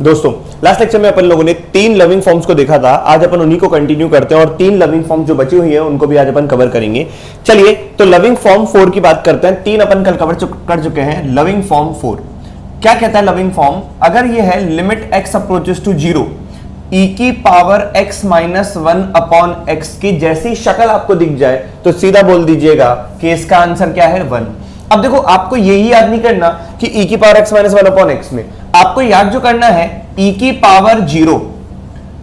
दोस्तों last lecture में अपन लोगों ने 3 लविंग फॉर्म्स को देखा था। आज अपन उन्हीं को कंटिन्यू करते हैं और 3 लविंग फॉर्म जो बची हुई है उनको भी आज अपन कवर करेंगे। चलिए तो लविंग फॉर्म 4 की बात करते हैं। 3 अपन कल कवर कर चुके हैं। लविंग फॉर्म 4 क्या कहता है? लविंग फॉर्म अगर ये है limit x approaches to 0 e की power x minus 1 upon x की जैसी शक्ल आपको दिख जाए तो सीधा बोल दीजिएगा कि इसका आंसर क्या है 1। अब देखो आपको यही याद नहीं करना कि e की power x minus 1 upon x में, आपको याद जो करना है e की पावर 0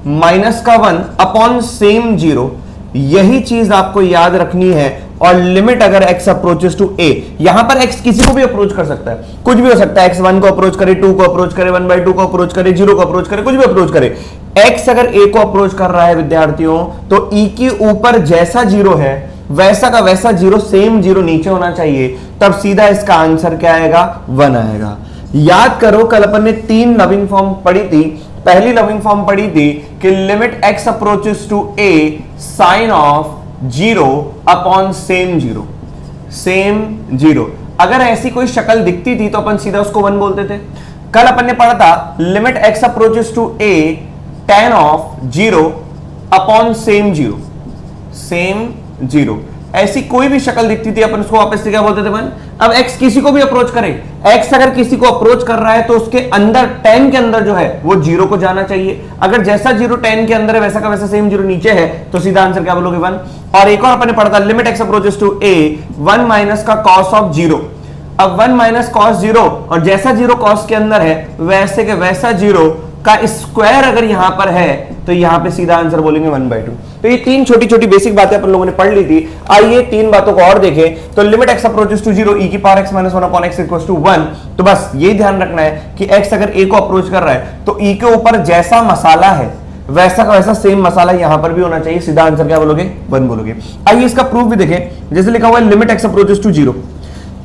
माइनस का 1 अपॉन सेम 0, यही चीज आपको याद रखनी है। और लिमिट अगर x अप्रोचेस टू a, यहां पर x किसी को भी अप्रोच कर सकता है, कुछ भी हो सकता है। x 1 को अप्रोच करे, 2 को अप्रोच करे, 1/2 को अप्रोच करे, 0 को अप्रोच करे, कुछ भी अप्रोच करे। x अगर a को अप्रोच कर रहा है विद्यार्थियों तो e के ऊपर जैसा 0 है वैसा का वैसा 0 सेम 0 नीचे होना चाहिए, तब सीधा इसका आंसर क्या आएगा? 1 आएगा। याद करो कल अपन ने 3 लविंग फॉर्म पढ़ी थी। पहली लविंग फॉर्म पढ़ी थी कि limit x approaches to a sine of 0 upon same 0, same 0। अगर ऐसी कोई शक्ल दिखती थी तो अपन सीधा उसको 1 बोलते थे। कल अपन ने पढ़ा था limit x approaches to a tan of 0 upon same 0, same 0। ऐसी कोई भी शक्ल दिखती थी अपन उसको वापस से क्या बोलते थे 1। अब x किसी को भी अप्रोच करे, x अगर किसी को अप्रोच कर रहा है तो उसके अंदर tan के अंदर जो है वो 0 को जाना चाहिए। अगर जैसा 0 tan के अंदर है वैसा का वैसा सेम 0 नीचे है तो सीधा आंसर क्या बोलोगे? 1। और एक और अपन ने पढ़ा था limit x approaches to a 1 minus का cos ऑफ 0। अब 1 माइनस cos 0 और जैसा 0 cos के अंदर है वैसे के वैसा 0 का स्क्वायर अगर यहां पर है तो यहां पे सीधा आंसर बोलेंगे 1/2। तो ये 3 छोटी छोटी बेसिक बातें अपन लोगों ने पढ़ ली थी। आइए 3 बातों को और देखें। तो limit x approaches to 0 e की power x minus 1 upon x equals to 1। तो बस यही ध्यान रखना है कि x अगर a को अप्रोच कर रहा है तो e के ऊपर जैसा मसाला है वैसा का वैसा सेम मसाला यहां पर भी होना चाहिए। सीधा आंसर क्या बोलोगे? 1 बोलोगे। आइए इसका प्रूफ भी देखें। जैसे लिखा हुआ है limit x approaches to 0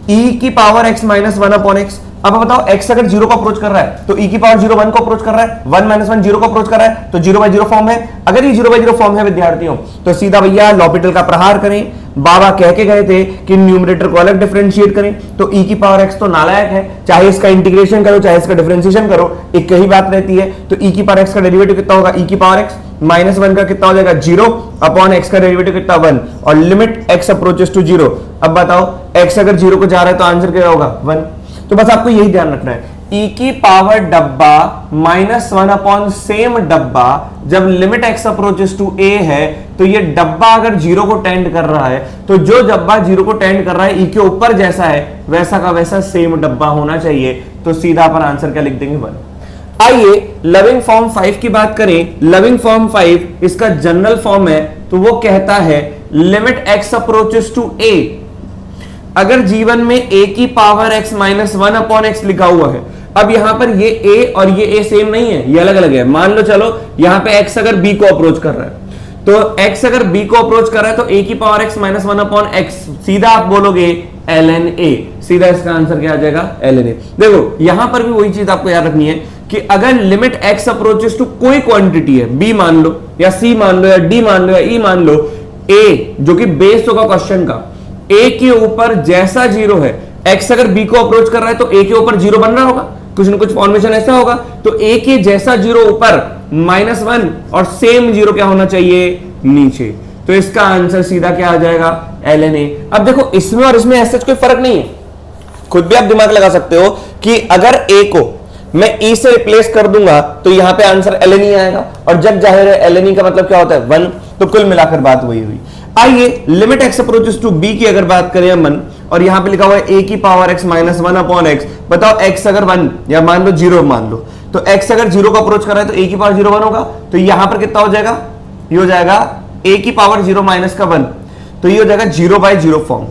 e की power x minus 1 upon x। अब बताओ x अगर 0 को अप्रोच कर रहा है तो e की पावर 0 1 को अप्रोच कर रहा है, 1 माइनस 1 0 को अप्रोच कर रहा है तो 0/0 फॉर्म है। अगर ये 0/0 फॉर्म है विद्यार्थियों तो सीधा भैया लॉपिटल का प्रहार करें। बाबा कह के गए थे कि न्यूमरेटर को अलग डिफरेंशिएट करें, तो e की पावर x तो नालायक है, चाहे इसका इंटीग्रेशन करो चाहे इसका डिफरेंशिएशन करो एक ही बात रहती है। तो e की पावर x का डेरिवेटिव कितना होगा? e की पावर x माइनस 1 का कितना हो जाएगा? 0 अपॉन x का डेरिवेटिव कितना? 1 और लिमिट x अप्रोचेस टू 0। अब बताओ x अगर 0 को जा रहा है तो आंसर क्या होगा? 1। तो बस आपको यही ध्यान रखना है, e की पावर डब्बा माइनस 1 अपॉन सेम डब्बा, जब limit x approaches to a है तो ये डब्बा अगर 0 को टेंड कर रहा है तो जो डब्बा 0 को टेंड कर रहा है e के ऊपर जैसा है वैसा का वैसा सेम डब्बा होना चाहिए। तो सीधा अपन आंसर क्या लिख देंगे? 1। आइए लविंग फॉर्म 5 की बात करें। लविंग फॉर्म 5 इसका जनरल फॉर्म है तो वो कहता है limit x approaches to a, अगर जीवन में a की power x minus 1 upon x लिखा हुआ है। अब यहां पर ये a और ये a सेम नहीं है, ये अलग अलग है। मान लो चलो यहां पे x अगर b को अप्रोच कर रहा है तो x अगर b को अप्रोच कर रहा है तो a की power x minus 1 upon x, सीधा आप बोलोगे ln a। सीधा इसका आंसर क्या आ जाएगा? ln a। देखो यहां पर भी वही चीज आपको याद रखनी है कि अगर लिमिट x अप्रोचेस टू कोई क्वांटिटी है, b मान लो या c मान लो या d मान लो या e मान लो, a जो कि बेस होगा क्वेश्चन का, a के ऊपर जैसा 0 है, x अगर b को अप्रोच कर रहा है तो a के ऊपर 0 बन रहा होगा, कुछ ना कुछ फॉर्मेशन ऐसा होगा। तो a के जैसा 0 ऊपर माइनस 1 और सेम 0 क्या होना चाहिए? नीचे। तो इसका आंसर सीधा क्या आ जाएगा? ln a। अब देखो इसमें और इसमें ऐसा कोई फर्क नहीं है, खुद भी आप दिमाग लगा सकते हो कि अगर a को मैं e से रिप्लेस कर दूंगा तो यहां पे आंसर ln e आएगा, और जब जाहिर है ln e का मतलब क्या होता है? 1। तो कुल मिलाकर बात वही हुई। आइए limit x approaches to b की अगर बात करें अपन, और यहां पे लिखा हुआ है a की power x minus 1 upon x। बताओ x अगर 1 या मान लो 0 मान लो, तो x अगर 0 को अप्रोच कर रहा है तो a की पावर 0 1 होगा। तो यहां पर कितना हो जाएगा? ये हो जाएगा a की पावर 0 माइनस का 1, तो ये हो जाएगा 0/0 फॉर्म।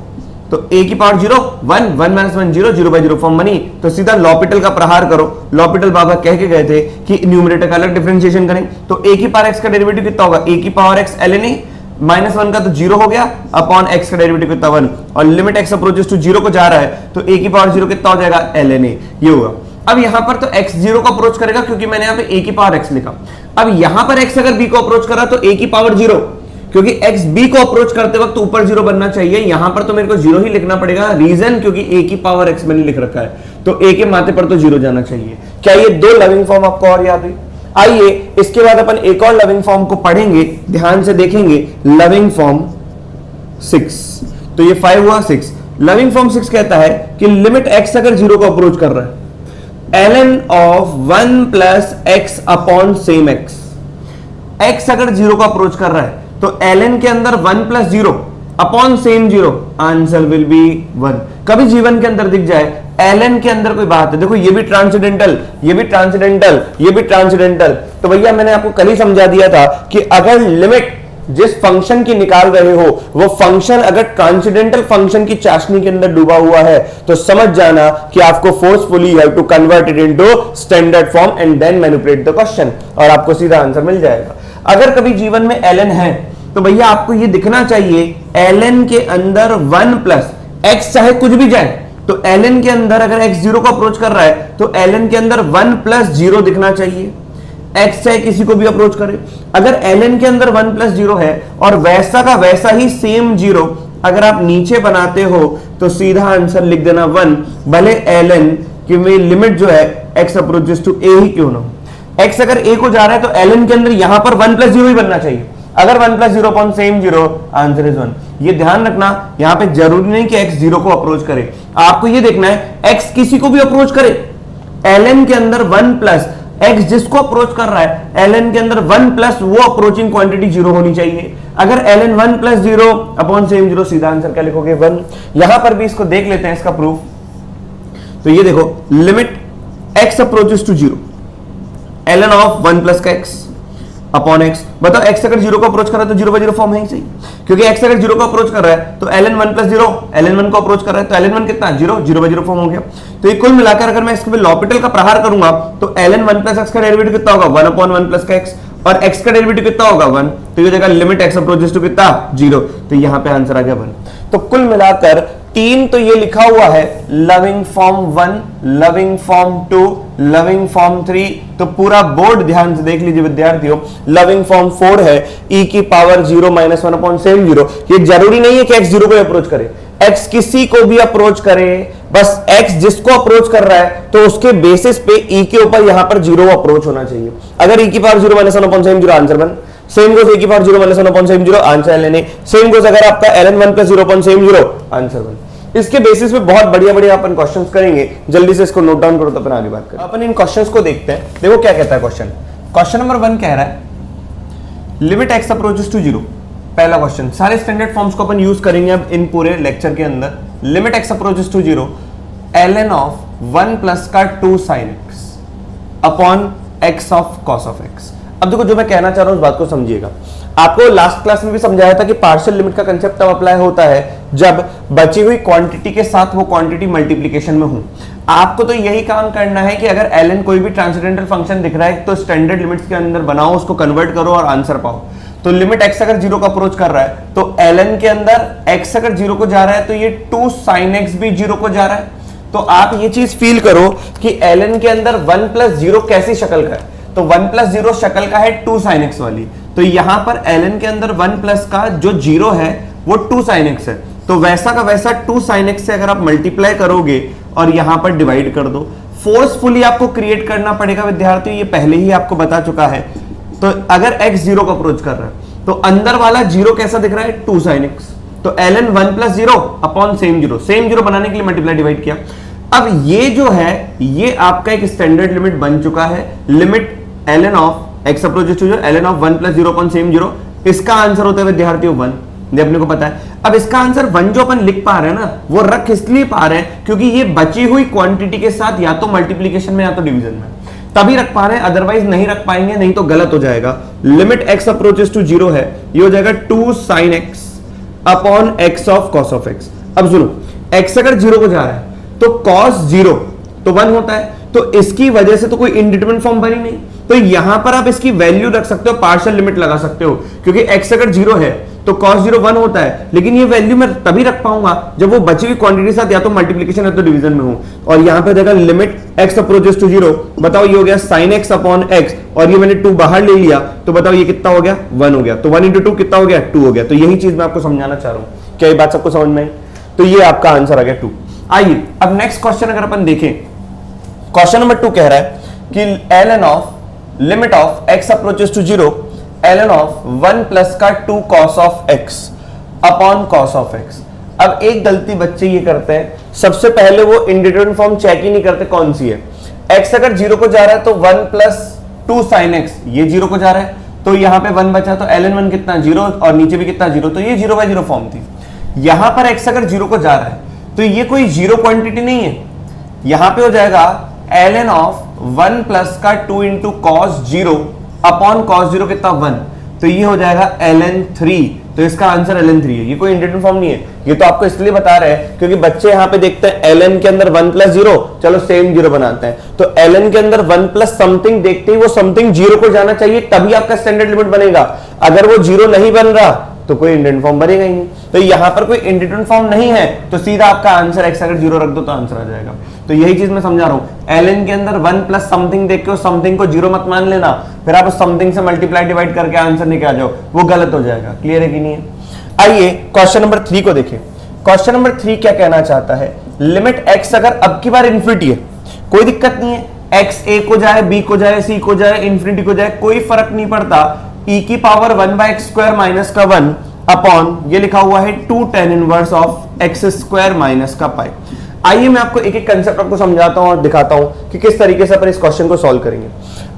तो a की पावर 0 1 1 माइनस 1 0 0/0 फॉर्म बनी। तो सीधा लॉपिटल का प्रहार करो। लॉपिटल बाबा कह के गए थे कि न्यूमरेटर का अलग डिफरेंशिएशन करें। तो a की पावर x का डेरिवेटिव कितना होगा? a की power x ln a minus 1 का तो 0 हो गया अपॉन x का डेरिवेटिव कितना? 1। और लिमिट x अप्रोचेस टू 0 को जा रहा है तो a की पावर 0 कितना हो जाएगा? ln a। ये होगा। अब यहां पर तो x 0 को अप्रोच करेगा क्योंकि मैंने यहां पे a की पावर x लिखा। अब यहां पर x अगर b को अप्रोच कर रहा तो a की पावर 0, क्योंकि x b को अप्रोच करते वक्त ऊपर 0 बनना चाहिए, यहां पर तो मेरे को 0 ही लिखना पड़ेगा। रीजन क्योंकि a की पावर x मैंने लिख रखा है तो a के माथे पर तो 0 जाना चाहिए। क्या ये दो लविंग फॉर्म आपको और याद हुई? आइए इसके बाद अपन एक और लविंग फॉर्म को पढ़ेंगे, ध्यान से देखेंगे, लविंग फॉर्म 6। तो ये 5 हुआ, 6। लविंग फॉर्म 6 कहता है कि लिमिट x अगर 0 को अप्रोच कर रहा है, ln of 1 plus x upon same x। x अगर 0 को अप्रोच कर रहा है तो ln के अंदर 1 plus 0 upon same 0, answer will be 1। कभी जीवन के अंदर दिख जाए ln के अंदर कोई बात है, देखो ये भी ट्रांसेंडेंटल, ये भी ट्रांसेंडेंटल, ये भी ट्रांसेंडेंटल, तो भैया मैंने आपको कल ही समझा दिया था कि अगर लिमिट जिस फंक्शन की निकाल रहे हो वो फंक्शन अगर ट्रांसेंडेंटल फंक्शन की चाशनी के अंदर डूबा हुआ है तो समझ जाना कि आपको forcefully you have to convert it into standard form and then manipulate the question, और आपको सीधा आंसर मिल जाएगा। अगर कभी जीवन में ln है तो भैया आपको ये दिखना चाहिए ln के अंदर 1 प्लस x, चाहे कुछ भी जाए, तो ln के अंदर अगर x 0 को अप्रोच कर रहा है तो ln के अंदर 1 प्लस 0 दिखना चाहिए, x चाहे किसी को भी अप्रोच करे। अगर ln के अंदर 1 प्लस 0 है और वैसा का वैसा ही सेम 0 अगर आप नीचे बनाते हो तो सीधा आंसर लिख देना 1, भले ln की लिमिट जो है x अप्रोचेस टू a ही क्यों ना हो। x अगर a को जा रहा है तो ln के अंदर यहां पर 1 प्लस 0 ही बनना चाहिए। अगर 1 plus 0 upon same 0, answer is 1। ये ध्यान रखना, यहां पे जरूरी नहीं कि x 0 को अप्रोच करे, आपको ये देखना है x किसी को भी अप्रोच करे, ln के अंदर 1 प्लस x जिसको अप्रोच कर रहा है ln के अंदर 1 प्लस वो अप्रोचिंग क्वांटिटी 0 होनी चाहिए। अगर ln 1 प्लस 0 अपॉन सेम 0, सीधा आंसर क्या लिखोगे 1। यहां पर भी इसको देख लेते हैं इसका प्रूफ। तो ये देखो, limit x approaches to 0, ln of 1 plus का x अपॉन x। बताओ x अगर 0 को अप्रोच कर रहा है तो 0 बाय 0 फॉर्म है ही सही, क्योंकि x अगर 0 को अप्रोच कर रहा है तो ln 1 प्लस 0, ln 1 को अप्रोच कर रहा है तो ln 1 कितना 0, 0 बाय 0 फॉर्म हो गया। तो ये कुल मिलाकर अगर मैं इसके पे लॉपिटल का प्रहार करूंगा तो ln 1 प्लस x का डेरिवेटिव कितना होगा 1 अपॉन 1 प्लस का x, और x का डेरिवेटिव कितना होगा 1, तो ये जगह लिमिट x अप्रोचेस टू कितना 0, तो यहां पे आंसर आ गया 1। तो कुल मिलाकर 3 तो ये लिखा हुआ है loving form 1, loving form 2, loving form 3, तो पूरा बोर्ड ध्यान से देख लीजिए विद्यार्थियों। लविंग फॉर्म 4 है e की पावर 0 माइनस 1 अपॉन सेम 0। ये जरूरी नहीं है कि x 0 को अप्रोच करे, x किसी को भी अप्रोच करे, बस x जिसको अप्रोच कर रहा है तो उसके बेसिस पे e के ऊपर यहां पर 0 अप्रोच होना चाहिए। अगर e की power 0 minus 1 upon same 0, answer 1। Same goes e की power 0 minus 1 upon same 0, answer ln a। Same goes अगर आपका ln 1 plus 0 upon same 0, answer 1। इसके बेसिस पे बहुत बढ़िया बढ़िया अपन क्वेश्चंस करेंगे, जल्दी से इसको नोट डाउन करो तो अपन आगे बात करें। अपन इन क्वेश्चंस को देखते हैं। देखो क्या कहता है क्वेश्चन। क्वेश्चन नंबर 1 कह रहा है लिमिट x अप्रोचेस टू 0। पहला क्वेश्चन, सारे स्टैंडर्ड फॉर्म्स को अपन यूज करेंगे अब इन पूरे लेक्चर के अंदर। Limit x approaches to 0, ln of 1 plus का 2 sin x upon x of cos of x। अब देखो जो मैं कहना चाह रहा हूं उस बात को समझिएगा। आपको लास्ट क्लास में भी समझाया था कि पार्शियल लिमिट का कंसेप्ट तब अप्लाई होता है जब बची हुई क्वांटिटी के साथ वो क्वांटिटी मल्टीप्लिकेशन में हो। आपको तो यही काम करना है कि अगर ln कोई भी ट्रांसेंडेंटल फंक्शन दिख रहा है तो स्टैंडर्ड लिमिट्स के अंदर बनाओ, उसको कन्वर्ट करो और आंसर पाओ। तो लिमिट x अगर 0 को अप्रोच कर रहा है तो ln के अंदर x अगर 0 को जा रहा है तो ये 2 sin x भी 0 को जा रहा है। तो आप ये चीज फील करो कि ln के अंदर 1 प्लस 0 कैसी शक्ल का है, तो 1 प्लस 0 शक्ल का है 2 sin x वाली। तो यहां पर ln के अंदर 1 प्लस का जो 0 है वो 2 sin x है, तो वैसा का वैसा 2 sin x से अगर आप मल्टीप्लाई करोगे और यहां पर डिवाइड कर दो, फोर्सफुली आपको क्रिएट करना पड़ेगा विद्यार्थियों, ये पहले ही आपको बता चुका है। तो अगर x 0 को अप्रोच कर रहा है तो अंदर वाला 0 कैसा दिख रहा है 2 sin x, तो ln 1 plus 0 upon same 0, same 0 बनाने के लिए मल्टीप्लाई डिवाइड किया। अब ये जो है ये आपका एक स्टैंडर्ड लिमिट बन चुका है, limit ln of x approaches to 0, ln of 1 plus 0 upon same 0। इसका आंसर होता है विद्यार्थियों 1, ये अपने को पता है। अब इसका आंसर 1 जो अपन लिख पा रहे हैं ना, वो रख इसलिए पा रहे हैं क्योंकि ये बची हुई क्वांटिटी के साथ या तो मल्टीप्लिकेशन में या तो डिवीजन में, तभी रख पा रहे हैं, अदरवाइज नहीं रख पाएंगे, नहीं तो गलत हो जाएगा। लिमिट x अप्रोचेस टू 0 है, ये हो जाएगा 2 sin x upon x of cos of x। अब सुनो, x अगर 0 को जा रहा है तो cos 0 तो 1 होता है, तो इसकी वजह से तो कोई इनडिटरमिनेट फॉर्म बनी नहीं, तो यहां पर आप इसकी वैल्यू रख सकते हो, पार्शियल लिमिट लगा सकते हो, क्योंकि x अगर 0 है तो cos 0 1 होता है, लेकिन ये वैल्यू मैं तभी रख पाऊंगा जब वो बची हुई क्वांटिटी के साथ या तो मल्टीप्लिकेशन या तो डिवीजन में हो। और यहां पे देखा लिमिट x अप्रोचेस टू 0, बताओ ये हो गया sin x अपॉन x, और ये मैंने 2 बाहर ले लिया, तो बताओ ये कितना हो गया 1 हो गया, तो 1 into 2 कितना हो गया 2 हो गया। तो यही चीज मैं आपको समझाना चाह रहा हूं, क्या ये बात सबको समझ में आई? तो ये आपका आंसर आ गया 2। आइए अब नेक्स्ट क्वेश्चन अगर अपन देखें, क्वेश्चन नंबर 2 कह रहा है कि ln of limit of x approaches to 0 ln of 1 plus का 2 cos of x upon cos of x। अब एक गलती बच्चे ये करते हैं, सबसे पहले वो इंडिटरमिनेट फॉर्म चेक ही नहीं करते कौन सी है। x अगर 0 को जा रहा है तो 1 प्लस 2 sin x, ये 0 को जा रहा है तो यहां पे 1 बचा, तो ln 1 कितना 0 और नीचे भी कितना 0, तो ये 0/0 फॉर्म थी। यहां पर x अगर 0 को जा रहा है तो ये कोई 0 क्वांटिटी नहीं है, यहां पे हो जाएगा ln ऑफ 1 प्लस का 2 इंटू कॉस 0 अपॉन कॉस 0 कितना 1, तो ये हो जाएगा ln 3। तो इसका आंसर ln 3 है, ये कोई इंडिटरमिनेट फॉर्म नहीं है। ये तो आपको इसलिए बता रहे हैं क्योंकि बच्चे यहां पे देखते हैं ln के अंदर 1 प्लस 0, चलो सेम 0 बनाते हैं, तो ln के अंदर 1 प्लस समथिंग देखते ही वो समथिंग 0 को जाना चाहिए, तभी आपका स्टैंडर्ड लिमिट बनेगा। अगर वो 0 नहीं बन रहा तो कोई इंडिटरमिनेट फॉर्म बनेगा ही नहीं। तो यहां पर कोई इंडिटरमिनेट फॉर्म नहीं है, तो सीधा आपका आंसर x अगर 0 रख दो तो आंसर आ जाएगा। तो यही चीज मैं समझा रहा हूं, ln के अंदर 1 प्लस समथिंग देख के उस समथिंग को 0 मत मान लेना, फिर आप उस समथिंग से मल्टीप्लाई डिवाइड करके आंसर निकाल आ जाओ, वो गलत हो जाएगा। क्लियर है कि नहीं है? आइए क्वेश्चन नंबर 3 को देखें। क्वेश्चन नंबर 3 क्या कहना चाहता है, लिमिट x अगर अब की बार इंफिनिटी है, कोई दिक्कत नहीं है, x a को जाए, b को जाए, c को जाए, इंफिनिटी को जाए, कोई फर्क नहीं पड़ता, e की पावर 1/x² माइनस का 1 अपॉन ये लिखा हुआ है 2 tan inverse of x² minus का पाई। आइए मैं आपको एक एक कंसेप्ट आपको समझाता हूं और दिखाता हूं कि किस तरीके से अपन इस क्वेश्चन को सॉल्व करेंगे।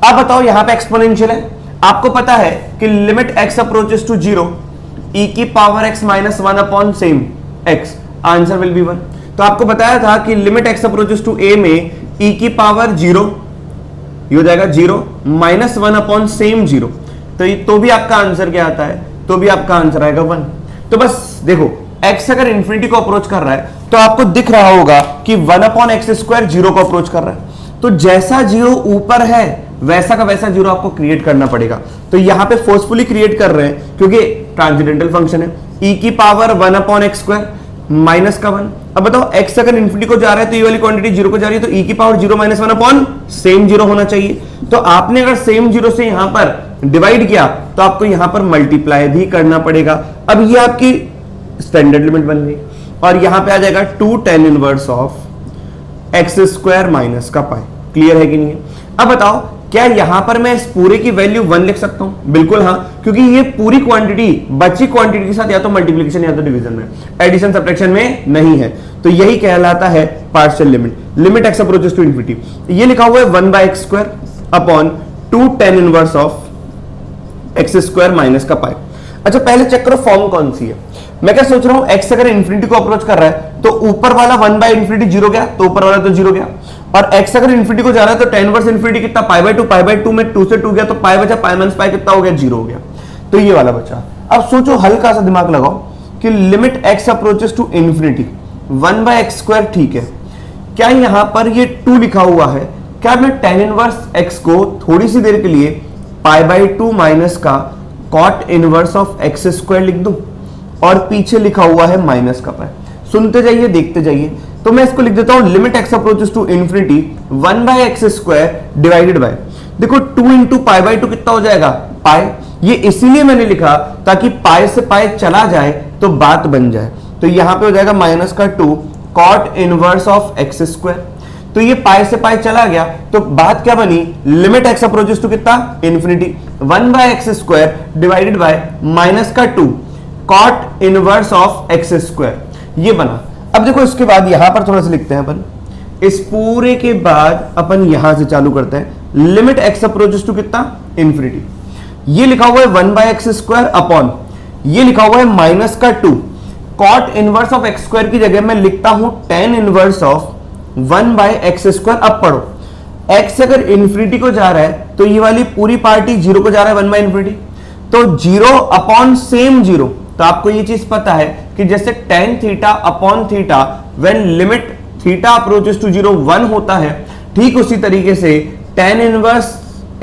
आप बताओ, यहां पे एक्सपोनेंशियल है, आपको पता है कि limit x approaches to 0 e की power x minus 1 upon same x, answer will be 1। तो आपको बताया था कि limit x approaches to a में e की पावर 0, ये हो जाएगा 0 माइनस 1 अपॉन सेम 0, तो भी आपका आंसर क्या आता है, तो भी आपका आंसर आएगा 1। तो बस देखो, x अगर इंफिनिटी को अप्रोच कर रहा है तो आपको दिख रहा होगा कि 1 अपॉन एक्स स्क्वायर 0 को अप्रोच कर रहा है, तो जैसा 0 ऊपर है वैसा का वैसा 0 आपको क्रिएट करना पड़ेगा। तो यहां पे फोर्सफुली क्रिएट कर रहे हैं क्योंकि ट्रांसेंडेंटल फंक्शन है, e की power 1 upon x square minus का 1। अब बताओ, x अगर इंफिनिटी को जा रहा है तो ये वाली क्वांटिटी 0 को जा रही है, तो e की पावर 0 माइनस 1 अपॉन सेम 0 होना चाहिए। तो आपने अगर सेम 0 से यहां पर डिवाइड किया तो आपको यहां पर मल्टीप्लाई भी करना पड़ेगा। अब ये आपकी स्टैंडर्ड लिमिट बन गई और यहां पे आ जाएगा 2 tan inverse of x² minus का पाई। क्लियर है कि नहीं है? अब बताओ, क्या यहां पर मैं इस पूरे की वैल्यू 1 लिख सकता हूं? बिल्कुल हाँ, क्योंकि ये पूरी क्वांटिटी बची क्वांटिटी के साथ या तो मल्टीप्लिकेशन या तो डिवीजन में, एडिशन सब्ट्रैक्शन में नहीं है। तो यही कहलाता है partial limit, limit x approaches to infinity. ये लिखा हुआ है 1/x² upon 2 tan inverse of x² minus का पाई। अच्छा, पहले चेक करो फॉर्म कौन सी है। मैं क्या सोच रहा हूं, x अगर इंफिनिटी को अप्रोच कर रहा है तो ऊपर वाला 1/इंफिनिटी 0 गया, तो ऊपर वाला तो 0 गया, और x अगर इंफिनिटी को जा रहा है तो tan इनवर्स इंफिनिटी कितना, π/2 में 2 से 2 गया तो पाई बचा, पाई माइनस पाई कितना हो गया, 0 हो गया। तो ये वाला बचा। अब सोचो, हल्का सा दिमाग लगाओ कि limit x approaches to infinity 1/x², ठीक है, क्या यहां पर ये 2 लिखा हुआ है, क्या मैं tan इनवर्स x को थोड़ी सी देर के लिए π/2 माइनस का cot इनवर्स ऑफ x² लिख दूं और पीछे लिखा हुआ है माइनस का पाई। सुनते जाइए, देखते जाइए। तो मैं इसको लिख देता हूं, limit x approaches to infinity 1/x² divided by, देखो 2 इंटू π/2 कितना हो जाएगा, पाई। ये इसीलिए मैंने लिखा ताकि पाई से पाई चला जाए तो बात बन जाए। तो यहां पे हो जाएगा माइनस का 2 cot इनवर्स ऑफ x²। तो ये पाई से पाई चला गया तो बात क्या बनी, लिमिट x अप्रोचेस टू कितना, infinity 1/x² divided bye minus का 2 cot इनवर्स ऑफ x², ये बना। अब देखो, इसके बाद यहां पर थोड़ा सा लिखते हैं अपन, इस पूरे के बाद अपन यहां से चालू करते हैं, लिमिट x अप्रोचेस टू कितना, इंफिनिटी। ये लिखा हुआ है 1/x² अपॉन, ये लिखा हुआ है माइनस का 2 cot इनवर्स ऑफ x² की जगह मैं लिखता हूं tan इनवर्स ऑफ 1/x²। अब पढ़ो, x अगर इंफिनिटी को जा रहा है तो ये वाली पूरी पार्टी 0 को जा रहा है 1/इंफिनिटी, तो 0 अपॉन सेम 0। तो आपको ये चीज पता है कि जैसे tan theta upon theta when limit theta approaches to 0 1 होता है, ठीक उसी तरीके से tan inverse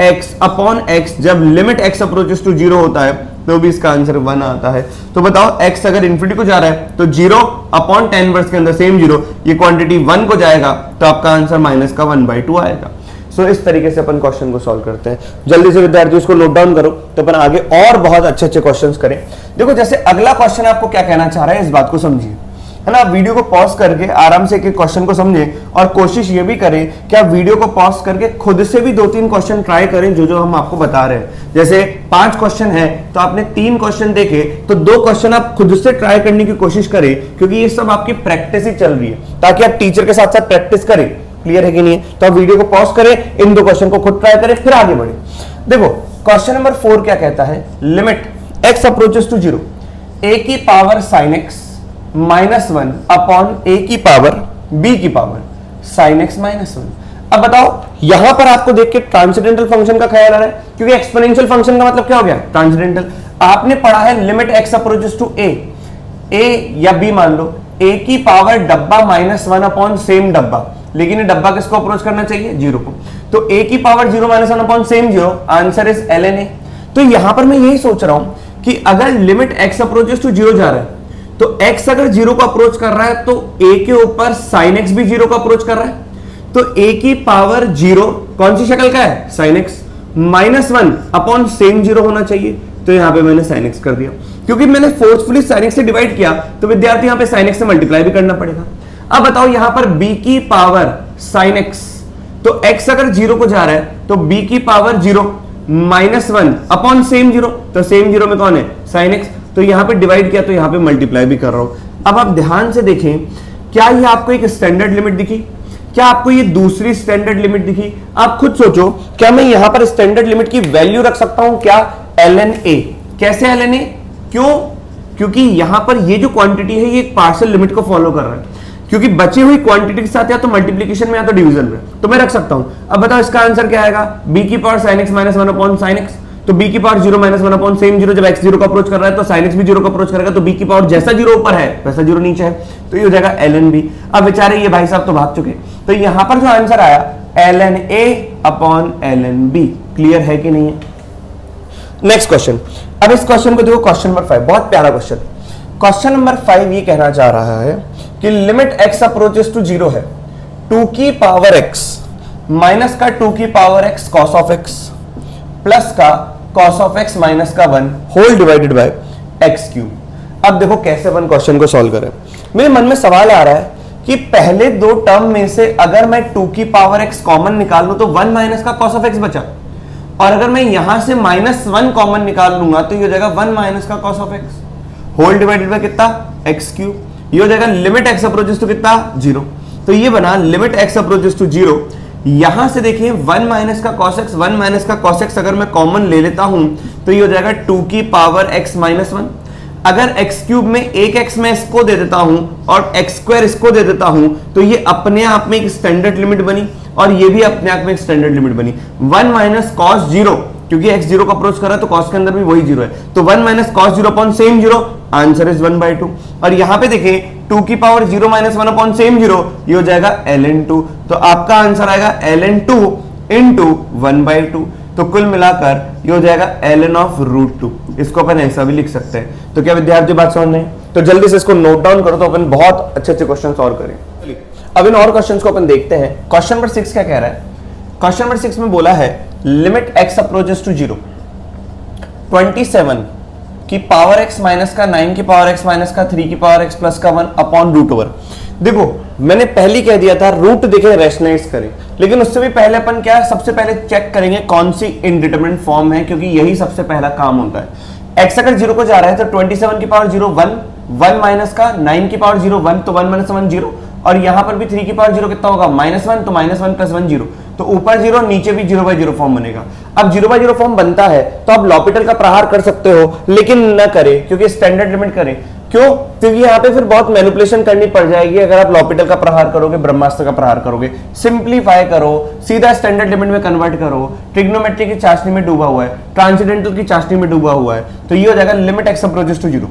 x upon x जब लिमिट x अप्रोचेस टू 0 होता है तो भी इसका आंसर 1 आता है। तो बताओ, x अगर इंफिनिटी को जा रहा है तो 0 अपॉन tan इनवर्स के अंदर सेम 0, ये क्वांटिटी 1 को जाएगा तो आपका आंसर माइनस का 1/2 आएगा। सो इस तरीके से अपन क्वेश्चन को सॉल्व करते हैं। जल्दी से विद्यार्थियों इसको नोट डाउन करो तो अपन आगे और बहुत अच्छे अच्छे क्वेश्चंस करें। देखो, जैसे अगला क्वेश्चन आपको क्या कहना चाह रहा है, इस बात को समझिए। है ना। आप वीडियो को पॉज करके आराम से एक एक क्वेश्चन को समझें और कोशिश ये भी करें कि आप वीडियो को पॉज करके खुद से भी 2-3 क्वेश्चन ट्राई करें जो जो हम आपको बता रहे हैं। जैसे 5 क्वेश्चन है तो आपने 3 क्वेश्चन देखे तो 2 क्वेश्चन आप खुद से ट्राई करने की कोशिश करें, क्योंकि ये सब आपकी प्रैक्टिस ही चल रही है, ताकि आप टीचर के साथ साथ प्रैक्टिस करें। क्लियर है कि नहीं है? तो आप वीडियो को पॉज करें, इन 2 क्वेश्चन को खुद ट्राई करें, फिर आगे बढ़े। देखो क्वेश्चन नंबर 4 क्या कहता है, limit x approaches to 0 a की power sin x -1 upon a की पावर b की पावर sin x -1। अब बताओ यहां पर आपको देख के ट्रांसेंडेंटल फंक्शन का ख्याल आ रहा है, क्योंकि एक्सपोनेंशियल फंक्शन का मतलब क्या हो गया, ट्रांसेंडेंटल। आपने पढ़ा है limit x approaches to a या b मान लो, a की पावर डब्बा -1 अपॉन सेम डब्बा, लेकिन ये डब्बा किसको अप्रोच करना चाहिए, 0 को। तो a की power 0 -1 upon same 0, answer is ln a। तो यहां पर मैं यही सोच रहा हूं कि अगर लिमिट x अप्रोचेस टू 0 जा रहा है तो x अगर 0 को अप्रोच कर रहा है तो a के ऊपर sin x भी 0 को अप्रोच कर रहा है, तो a की पावर 0 कौन सी शक्ल का है, sin x -1 अपॉन सेम 0 होना चाहिए। तो यहां पे मैंने sin x कर दिया, क्योंकि मैंने फोर्सफुली sin x से डिवाइड किया तो विद्यार्थी यहां पे sin x से मल्टीप्लाई भी करना पड़ेगा। अब बताओ यहां पर b की पावर sin x, तो x अगर 0 को जा रहा है तो b की पावर 0 -1 अपॉन सेम 0, तो सेम 0 में कौन है, sin x। तो यहां पे डिवाइड किया तो यहां पे मल्टीप्लाई भी कर रहा हूं। अब आप ध्यान से देखें, क्या ये आपको एक स्टैंडर्ड लिमिट दिखी, क्या आपको ये दूसरी स्टैंडर्ड लिमिट दिखी? आप खुद सोचो, क्या मैं यहां पर स्टैंडर्ड लिमिट की वैल्यू रख सकता हूं क्या, ln a। कैसे ln a? क्यों? क्योंकि यहां पर ये जो क्वांटिटी है ये एक पार्शियल लिमिट को फॉलो कर रहा है, क्योंकि बची हुई क्वांटिटी के साथ या तो मल्टीप्लिकेशन में या तो डिवीजन में, तो मैं रख सकता हूं। अब बताओ इसका आंसर क्या आएगा, b की power sin x -1 upon sin x। तो b की पावर 0 -1 अपॉन सेम 0, जब x 0 को अप्रोच कर रहा है तो sin x भी 0 को अप्रोच करेगा, तो b की पावर जैसा 0 ऊपर है वैसा 0 नीचे है, तो ये हो जाएगा ln b। अब बेचारे ये भाई साहब तो भाग चुके, तो यहां पर जो आंसर आया ln a upon ln b। Clear है कि नहीं है? Next question. अब इस क्वेश्चन को देखो, क्वेश्चन नंबर 5, बहुत प्यारा क्वेश्चन। क्वेश्चन नंबर 5 ये कहना चाह रहा है कि लिमिट x अप्रोचेस टू 0 है 2 की पावर x माइनस का 2 की power x cos of x plus का cos ऑफ x माइनस का 1 whole divided by x cube. अब देखो कैसे अपन क्वेश्चन को सॉल्व करें। मेरे मन में सवाल आ रहा है कि पहले 2 टर्म में से अगर मैं 2 की पावर x कॉमन निकाल लूं तो 1 माइनस का cos ऑफ x बचा, और अगर मैं यहां से -1 कॉमन निकाल लूंगा तो ये हो जाएगा 1 माइनस का cos of x whole divided by कितना, x क्यूब। ये हो जाएगा लिमिट x अप्रोचेस टू कितना, 0। तो ये बना लिमिट x अप्रोचेस टू 0। यहां से देखिए 1 माइनस का cos x, 1 माइनस का cos x अगर मैं कॉमन ले लेता हूं तो ये हो जाएगा 2 की पावर x -1। अगर x क्यूब में एक x मैं इसको दे देता हूं और x स्क्वायर इसको दे देता हूं तो ये अपने आप में एक स्टैंडर्ड लिमिट बनी, और ये भी अपने आप में एक स्टैंडर्ड लिमिट बनी। 1 माइनस cos 0, क्योंकि x 0 को अप्रोच कर रहा है तो cos के अंदर भी वही 0 है, तो 1 minus cos 0 upon same 0, answer is 1/2। और यहां पे देखें 2 की पावर 0 -1 अपॉन सेम 0, ये हो जाएगा ln 2। तो आपका आंसर आएगा ln 2 इंटू 1/2। तो कुल मिलाकर ये हो जाएगा ln ऑफ √2। इसको अपन ऐसा भी लिख सकते हैं। तो क्या विद्यार्थी बात समझ नहीं? तो जल्दी से इसको नोट डाउन करो तो अपन बहुत अच्छे अच्छे क्वेश्चन सॉल्व करें। अब इन और क्वेश्चंस को अपन देखते हैं। क्वेश्चन नंबर 6 क्या कह रहा है? क्वेश्चन नंबर 6 में बोला है लिमिट x अप्रोचेस टू 0 27 की पावर x माइनस का 9 की पावर x माइनस का 3 की पावर x प्लस का 1 अपॉन √ओवर। देखो मैंने पहले कह दिया था रूट देखें रैशनलाइज करें, लेकिन उससे भी पहले अपन क्या सबसे पहले चेक करेंगे कौन सी इनडिटरमिनेट फॉर्म है, क्योंकि यही सबसे पहला काम होता है। x अगर 0 को जा रहा है तो 27 की पावर 0 1, 1 माइनस का 9 की पावर 0 1, तो 1 माइनस 1 0, और यहां पर भी 3 की पावर 0 कितना होगा -1, तो -1 प्लस 1 0, तो ऊपर 0 नीचे भी 0/0 फॉर्म बनेगा। अब 0/0 फॉर्म बनता है तो आप लॉपिटल का प्रहार कर सकते हो, लेकिन न करें, क्योंकि स्टैंडर्ड लिमिट करें। क्यों? क्योंकि यहाँ पे फिर बहुत मैनिपुलेशन करनी पड़ जाएगी अगर आप लॉपिटल का प्रहार करोगे, ब्रह्मास्त्र का प्रहार करोगे। सिंप्लीफाई करो, सीधा स्टैंडर्ड लिमिट में कन्वर्ट करो। ट्रिग्नोमेट्री की चाशनी में डूबा हुआ है, ट्रांसेंडेंटल की चाशनी में डूबा हुआ है, तो ये हो जाएगा लिमिट x अप्रोचेस टू 0।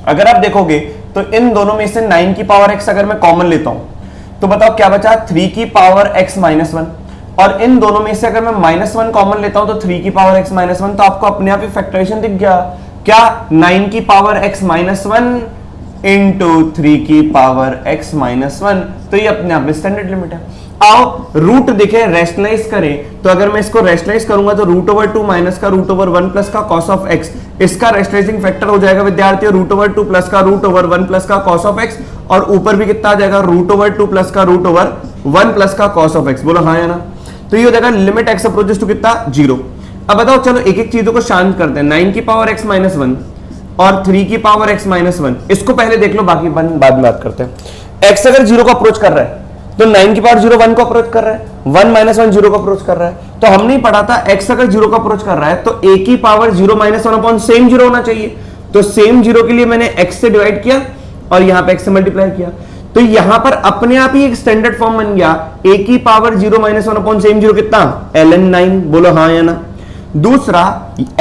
अगर आप देखोगे तो इन दोनों में से 9 की पावर x अगर मैं कॉमन लेता हूं तो बताओ क्या बचा, 3 की पावर x -1, और इन दोनों में से अगर मैं -1 कॉमन लेता हूं तो 3 की पावर x -1, तो आपको अपने आप ही फैक्टराइजेशन दिख गया। क्या 9 की पावर x -1 इंटू 3 की पावर x -1, तो ये अपने आप में स्टैंडर्ड लिमिट है। आओ रूट देखें, रेशनलाइज करें, तो अगर मैं इसको रेशनलाइज करूंगा तो रूट ओवर 2 माइनस का रूट ओवर 1 प्लस का कॉस ऑफ एक्स, इसका रेशनलाइजिंग फैक्टर हो जाएगा विद्यार्थियों रूट ओवर 2 प्लस का रूट ओवर 1 प्लस का कॉस ऑफ एक्स, और ऊपर भी कितना आ जाएगा रूट ओवर 2 प्लस का रूट ओवर 1 प्लस का कॉस ऑफ एक्स। बोलो हाँ या ना। तो ये हो जाएगा लिमिट एक्स अप्रोचेस टू कितना 0। अब बताओ चलो एक एक चीजों को शांत करते हैं। 9 की पावर x माइनस 1 और 3 की पावर x माइनस 1, इसको पहले देख लो, बाकी बाद में बात करते हैं। x अगर 0 को अप्रोच कर रहा है तो 9 की पावर 0 1 को अप्रोच कर रहा है, 1 माइनस 1 0 को अप्रोच कर रहा है। तो हमने पढ़ा था x अगर 0 को अप्रोच कर रहा है तो a की पावर 0 माइनस 1 अपॉन सेम 0 होना चाहिए। तो सेम 0 के लिए मैंने x से डिवाइड किया और यहां पे x से मल्टीप्लाई किया, तो यहां पर अपने आप ही एक स्टैंडर्ड फॉर्म बन गया a की पावर 0 माइनस 1 अपॉन सेम 0 कितना ln9। बोलो हाँ या ना। दूसरा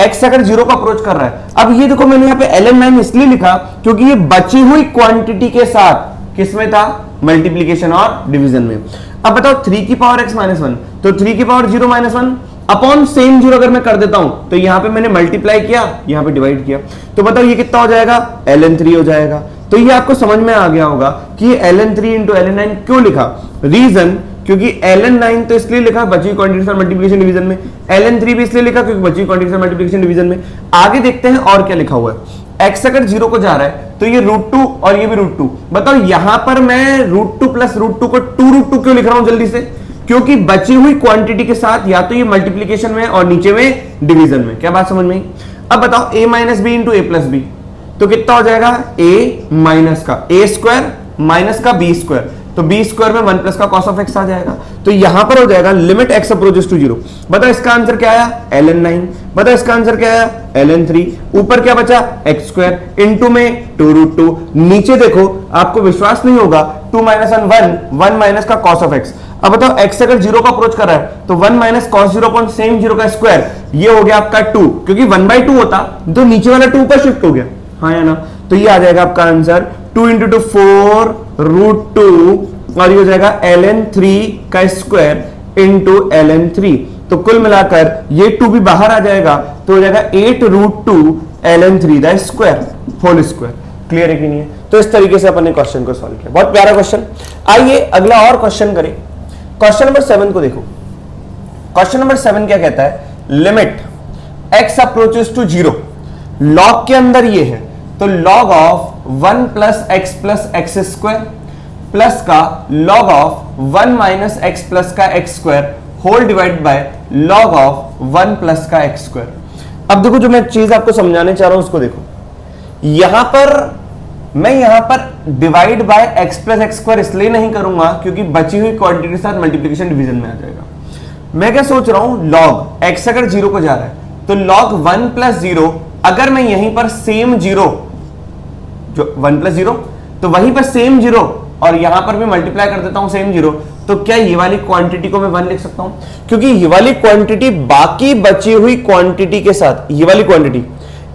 x अगर 0 को अप्रोच कर रहा है, अब ये देखो मैंने यहां पे ln9 इसलिए लिखा क्योंकि ये बची हुई क्वांटिटी के साथ किसमें था मल्टीप्लीकेशन और डिवीजन में। अब बताओ 3 की पावर x माइनस 1, तो 3 की पावर 0 माइनस 1 अपॉन सेम 0 अगर मैं कर देता हूं तो यहां पे मैंने मल्टीप्लाई किया, यहां पे डिवाइड किया, तो बताओ ये कितना हो जाएगा ln3 हो जाएगा। तो ये आपको समझ में आ गया होगा कि ये ln3 इंटू ln9 क्यों लिखा। रीजन क्योंकि ln9 तो इसलिए लिखा बची क्वांटिटी से मल्टीप्लिकेशन डिवीजन में, ln3 भी इसलिए लिखा क्योंकि बची क्वांटिटी से मल्टीप्लिकेशन डिवीजन में। आगे देखते हैं और क्या लिखा हुआ है। x अगर 0 को जा रहा है तो ये √2 और ये भी √2। बताओ यहां पर मैं √2 प्लस √2 को 2√2 क्यों लिख रहा हूं जल्दी से, क्योंकि बची हुई क्वांटिटी के साथ या तो ये मल्टीप्लिकेशन में और नीचे में डिवीजन में। क्या बात समझ में आई। अब बताओ a minus b into a plus b, तो कितना हो जाएगा a माइनस का a स्क्वायर माइनस का b स्क्वायर, तो b स्क्वायर में 1 प्लस का cos ऑफ x आ जाएगा। तो यहां पर हो जाएगा लिमिट x अप्रोचेस टू 0। बताओ इसका आंसर क्या आया ln9। बताओ इसका आंसर क्या आया ln3। ऊपर क्या बचा x स्क्वायर इंटू में 2√2। नीचे देखो आपको विश्वास नहीं होगा 2 माइनस 1 माइनस का cos ऑफ x। अब बताओ x अगर 0 को अप्रोच कर रहा है तो 1 माइनस cos 0 अपॉन सेम 0 का स्क्वायर, ये हो गया आपका 2, क्योंकि 1/2 होता तो नीचे वाला 2 ऊपर शिफ्ट हो गया, हाँ या ना। तो ये आ जाएगा आपका आंसर 2 इंटू 2 4√2 और ये हो जाएगा ln3 का स्क्वायर इंटू ln3। तो कुल मिलाकर ये 2 भी बाहर आ जाएगा तो हो जाएगा 8√2 ln3 the square whole square. Clear है कि नहीं है। तो इस तरीके से अपन ने क्वेश्चन को सॉल्व किया, बहुत प्यारा क्वेश्चन। आइए अगला और क्वेश्चन करें। क्वेश्चन नंबर 7 को देखो। क्वेश्चन नंबर 7 क्या कहता है, limit x approaches to 0, log के अंदर ये है तो log of 1 plus x plus x square plus का log of 1 minus x plus का x square whole divide by log of 1 plus का एक्स स्क्वायर। अब देखो जो मैं चीज आपको समझाने चाह रहा हूं उसको देखो। यहां पर मैं यहां पर divide by x plus x square इसलिए नहीं करूंगा क्योंकि बची हुई क्वांटिटी के साथ मल्टीप्लिकेशन डिवीजन में आ जाएगा। मैं क्या सोच रहा हूं, लॉग एक्स अगर 0 को जा रहा है तो लॉग 1 प्लस 0, अगर मैं यहीं पर सेम 0 जो 1 प्लस 0 तो वहीं पर सेम 0 और यहां पर भी मल्टीप्लाई कर देता हूं सेम 0, तो क्या ये वाली क्वांटिटी को मैं 1 लिख सकता हूं, क्योंकि ये वाली क्वांटिटी बाकी बची हुई क्वांटिटी के साथ, ये वाली क्वांटिटी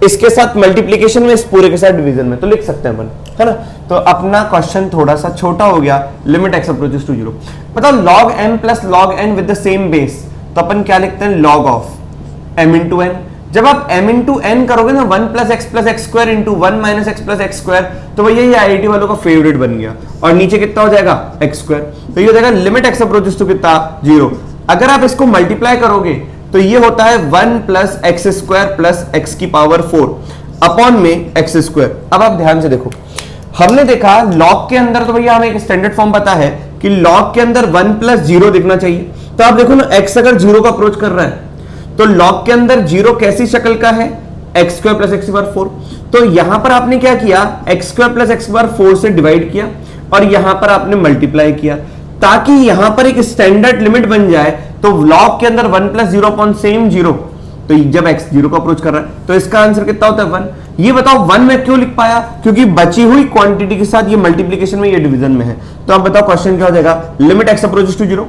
इसके साथ मल्टीप्लिकेशन में, इस पूरे के साथ डिवीजन में, तो लिख सकते हैं अपन, है ना। तो अपना क्वेश्चन थोड़ा सा छोटा हो गया। Limit x approaches to 0। बताओ log m plus log n with the same base, तो अपन क्या लिखते हैं log of m into n। जब आप m इंटू n करोगे ना 1 plus x square into 1 minus x plus x square, तो भैया ये आईआईटी वालों का फेवरेट बन गया। और नीचे कितना हो जाएगा एक्स स्क्वायर, तो ये हो जाएगा लिमिट एक्स अप्रोचेस टू कितना 0। अगर आप इसको मल्टीप्लाई करोगे तो ये होता है 1 plus x square plus x की पावर 4 अपॉन में एक्स स्क्वायर। अब आप ध्यान से देखो, हमने देखा लॉग के अंदर तो भैया हमें एक स्टैंडर्ड फॉर्म पता है कि लॉग के अंदर 1 प्लस 0 दिखना चाहिए। तो आप देखो ना x अगर 0 को अप्रोच कर रहा है तो लॉग के अंदर 0 कैसी शक्ल का है, एक्स स्क्वायर प्लस एक्स की पावर 4। तो यहां पर आपने क्या किया, एक्स स्क्वायर प्लस एक्स की पावर 4 से डिवाइड किया और यहां पर आपने मल्टीप्लाई किया ताकि यहां पर एक स्टैंडर्ड लिमिट बन जाए। तो लॉग के अंदर 1 प्लस 0 अपॉन सेम 0, तो जब x 0 को अप्रोच कर रहा है तो इसका आंसर कितना होता है 1। ये बताओ 1 में क्यों लिख पाया, क्योंकि बची हुई क्वांटिटी के साथ ये मल्टीप्लिकेशन में, ये डिवीजन में है। तो आप बताओ क्वेश्चन क्या हो जाएगा, limit x approaches to 0,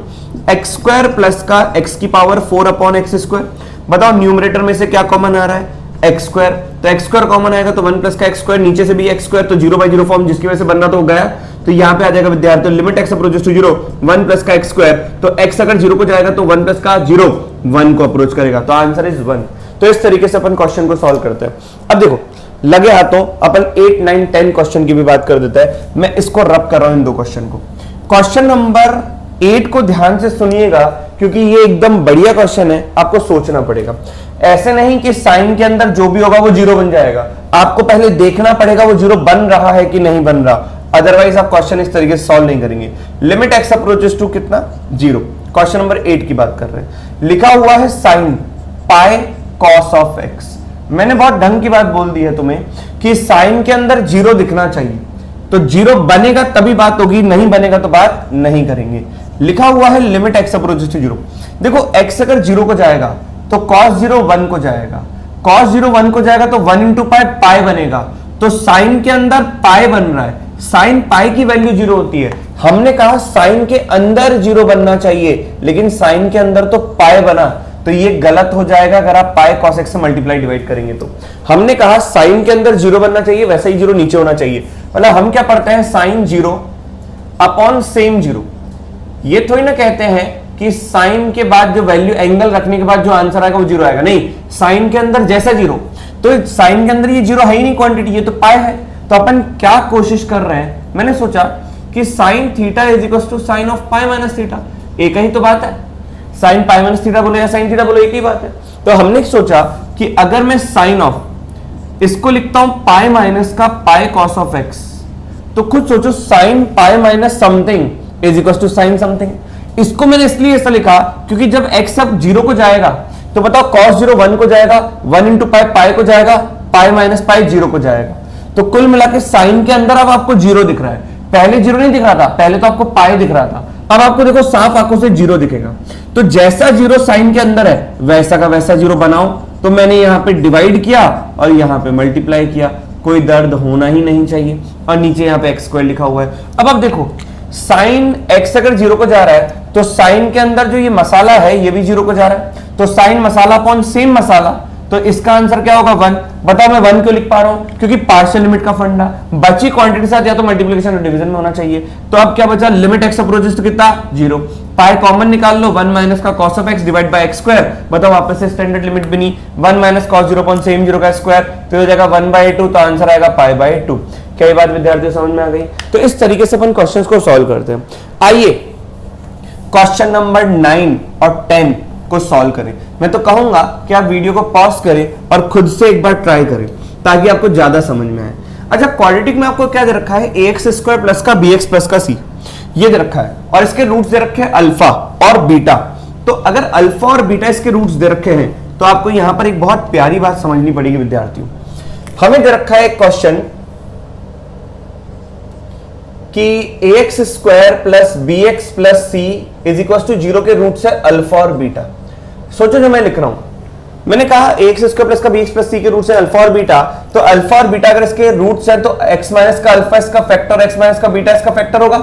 x square plus का x की पावर 4 अपॉन एक्स स्क्वायर। बताओ न्यूमरेटर में से क्या कॉमन आ रहा है, एक्स स्क्वायर, तो एक्स स्क्वायर कॉमन आएगा तो 1 प्लस का एक्स स्क्वायर, नीचे से भी एक्स स्क्वायर, तो 0/0 फॉर्म जिसकी वजह से बन रहा तो गया। तो यहां पे आ जाएगा विद्यार्थियों limit x approaches to 0, 1 plus का एक्स स्क्वायर, तो x अगर 0 को जाएगा तो 1 प्लस का 0 1 को अप्रोच करेगा, तो आंसर इज 1। तो इस तरीके से अपन क्वेश्चन को सॉल्व करते हैं। अब देखो लगे हाथों अपन 8, 9, 10 क्वेश्चन की भी बात कर देते हैं। मैं इसको रब कर रहा हूं इन दो क्वेश्चन को। क्वेश्चन नंबर 8 को ध्यान से सुनिएगा क्योंकि ये एकदम बढ़िया क्वेश्चन है, आपको सोचना पड़ेगा। ऐसे नहीं कि साइन के अंदर जो भी होगा वो जीरो बन जाएगा, आपको पहले देखना पड़ेगा वो जीरो बन रहा है कि नहीं बन रहा, अदरवाइज आप क्वेश्चन इस तरीके से सॉल्व नहीं करेंगे। लिमिट एक्स अप्रोचेस टू कितना, 0। क्वेश्चन नंबर 8 की बात कर रहे हैं। लिखा हुआ है sine pi cos of x. मैंने बहुत ढंग की बात बोल दी है तुम्हें कि साइन के अंदर जीरो दिखना चाहिए, तो जीरो बनेगा तभी बात होगी, नहीं बनेगा तो बात नहीं करेंगे। लिखा हुआ है लिमिट एक्स अप्रोचेस टू 0। देखो एक्स अगर 0 को जाएगा तो cos 0 1 को जाएगा, cos 0 1 को जाएगा तो 1 इंटू पाई पाई बनेगा, तो साइन के अंदर पाई बन रहा है, साइन पाई की वैल्यू 0 होती है। हमने कहा साइन के अंदर 0 बनना चाहिए, लेकिन साइन के अंदर तो पाई बना, तो ये गलत हो जाएगा अगर आप पाई cos x से मल्टीप्लाई डिवाइड करेंगे तो। हमने कहा साइन के अंदर 0 बनना चाहिए, वैसा ही 0 नीचे होना चाहिए। मतलब हम क्या पढ़ते हैं, साइन 0 अपॉन सेम 0। ये थोड़ी ना कहते हैं कि साइन के बाद जो वैल्यू एंगल रखने के बाद जो आंसर आएगा वो 0 आएगा, नहीं, साइन के अंदर जैसा 0, तो साइन के अंदर ये 0 है ही नहीं क्वांटिटी, ये तो पाई है। तो अपन क्या कोशिश कर रहे हैं, मैंने सोचा कि sine theta is equal to sine of pi minus theta, एक ही तो बात है, साइन पाई माइनस थीटा बोलो या साइन थीटा बोलो एक ही बात है। तो हमने सोचा कि अगर मैं साइन ऑफ इसको लिखता हूं पाई माइनस का पाई कॉस ऑफ एक्स, तो खुद सोचो sine pi minus something is equal to sine something. इसको मैंने इसलिए ऐसा लिखा क्योंकि जब x अब 0 को जाएगा तो बताओ cos 0 1 को जाएगा, 1 इंटू पाई पाई को जाएगा, पाई माइनस पाई 0 को जाएगा, तो कुल मिला के साइन के अंदर अब आपको 0 दिख रहा है। पहले 0 नहीं दिख रहा था, पहले तो आपको पाई दिख रहा था, अब आपको देखो साफ आंखों से 0 दिखेगा। तो जैसा 0 साइन के अंदर है वैसा का वैसा 0 बनाओ, तो मैंने यहां पे डिवाइड किया और यहां पे मल्टीप्लाई किया, कोई दर्द होना ही नहीं चाहिए। और नीचे यहां पे x² लिखा हुआ है। अब देखो साइन x अगर 0 को जा रहा है तो साइन के अंदर जो ये मसाला है ये भी 0 को जा रहा है, तो साइन मसाला अपॉन सेम मसाला, तो इसका आंसर क्या होगा 1। बताओ मैं 1 क्यों लिख पा रहा हूं, क्योंकि पार्शियल लिमिट का फंडा, बची क्वांटिटी के साथ या तो मल्टीप्लिकेशन और डिवीजन में होना चाहिए। तो अब क्या बचा, लिमिट एक्स अप्रोचेस टू कितना 0, पाई कॉमन निकाल लो, 1 माइनस का cos of x divide by x²। बताओ वापस से स्टैंडर्ड लिमिट बनी, 1 माइनस cos 0 अपॉन सेम 0 का स्क्वायर, फिर हो जाएगा 1/2, तो आंसर आएगा पाई/2। क्या ये बात विद्यार्थियों समझ में आ गई? तो इस तरीके से अपन क्वेश्चंस को सॉल्व करते हैं। आइए क्वेश्चन नंबर 9 और 10 को सॉल्व करें। मैं तो कहूंगा कि आप वीडियो को पॉज करें और खुद से एक बार ट्राई करें ताकि आपको ज्यादा समझ में आए। अच्छा, क्वाड्रेटिक में आपको क्या दे रखा है, ax² प्लस का bx प्लस का c, ये दे रखा है, और इसके रूट्स दे रखे हैं अल्फा और बीटा। तो अगर अल्फा और बीटा इसके रूट्स दे रखे हैं तो आपको यहां पर एक बहुत प्यारी बात समझनी पड़ेगी विद्यार्थियों। हमें दे रखा है एक क्वेश्चन कि ax² plus bx plus c is equal to 0 के रूट्स है अल्फा और बीटा। सोचो जो मैं लिख रहा हूं, मैंने कहा ax² प्लस का bx प्लस c के रूट्स है अल्फा और बीटा, तो अल्फा और बीटा अगर इसके रूट्स है तो x माइनस का अल्फा इसका फैक्टर, x माइनस का बीटा इसका फैक्टर होगा।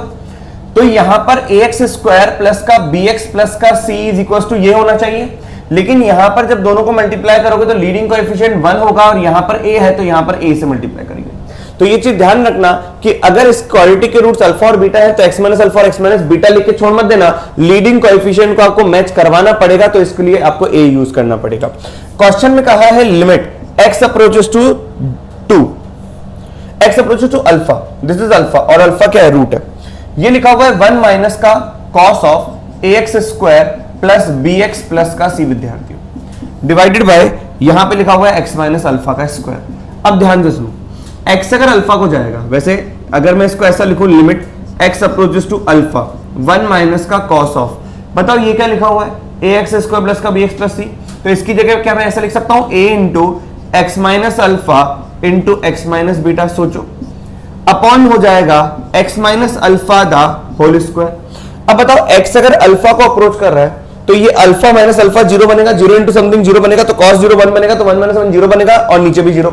तो यहां पर ax² प्लस का bx प्लस का c इज इक्वल टू ये होना चाहिए, लेकिन यहां पर जब दोनों को मल्टीप्लाई करोगे तो लीडिंग कोएफिशिएंट 1 होगा और यहां पर a है तो यहां पर a से मल्टीप्लाई करेंगे। तो ये चीज ध्यान रखना कि अगर इस क्वाड्रेटिक के रूट्स अल्फा और बीटा है तो x माइनस अल्फा और x माइनस बीटा लिख के छोड़ मत देना, लीडिंग कोएफिशिएंट को आपको मैच करवाना पड़ेगा, तो इसके लिए आपको a यूज करना पड़ेगा। क्वेश्चन में कहा है limit x approaches to 2, x approaches to alpha, this is alpha और अल्फा क्या है, रूट है। ये लिखा हुआ है 1 माइनस का cos of ax² plus bx plus का c विद्यार्थियों, डिवाइडेड बाय यहां पे लिखा हुआ है x माइनस अल्फा का स्क्वायर। अब ध्यान से सुनो, x अगर अल्फा को जाएगा, वैसे अगर मैं इसको ऐसा लिखूं limit x approaches to alpha 1 minus का cos ऑफ, बताओ ये क्या लिखा हुआ है ax² प्लस का bx प्लस c, तो इसकी जगह क्या मैं ऐसा लिख सकता हूं a into x minus alpha into x minus beta. सोचो अपॉन हो जाएगा x minus alpha the whole square. अब बताओ x अगर अल्फा को अप्रोच कर रहा है तो ये अल्फा माइनस अल्फा 0 बनेगा, 0 इंटू समथिंग 0 बनेगा, तो cos 0 1 बनेगा, तो 1 माइनस 1 0 बनेगा और नीचे भी 0,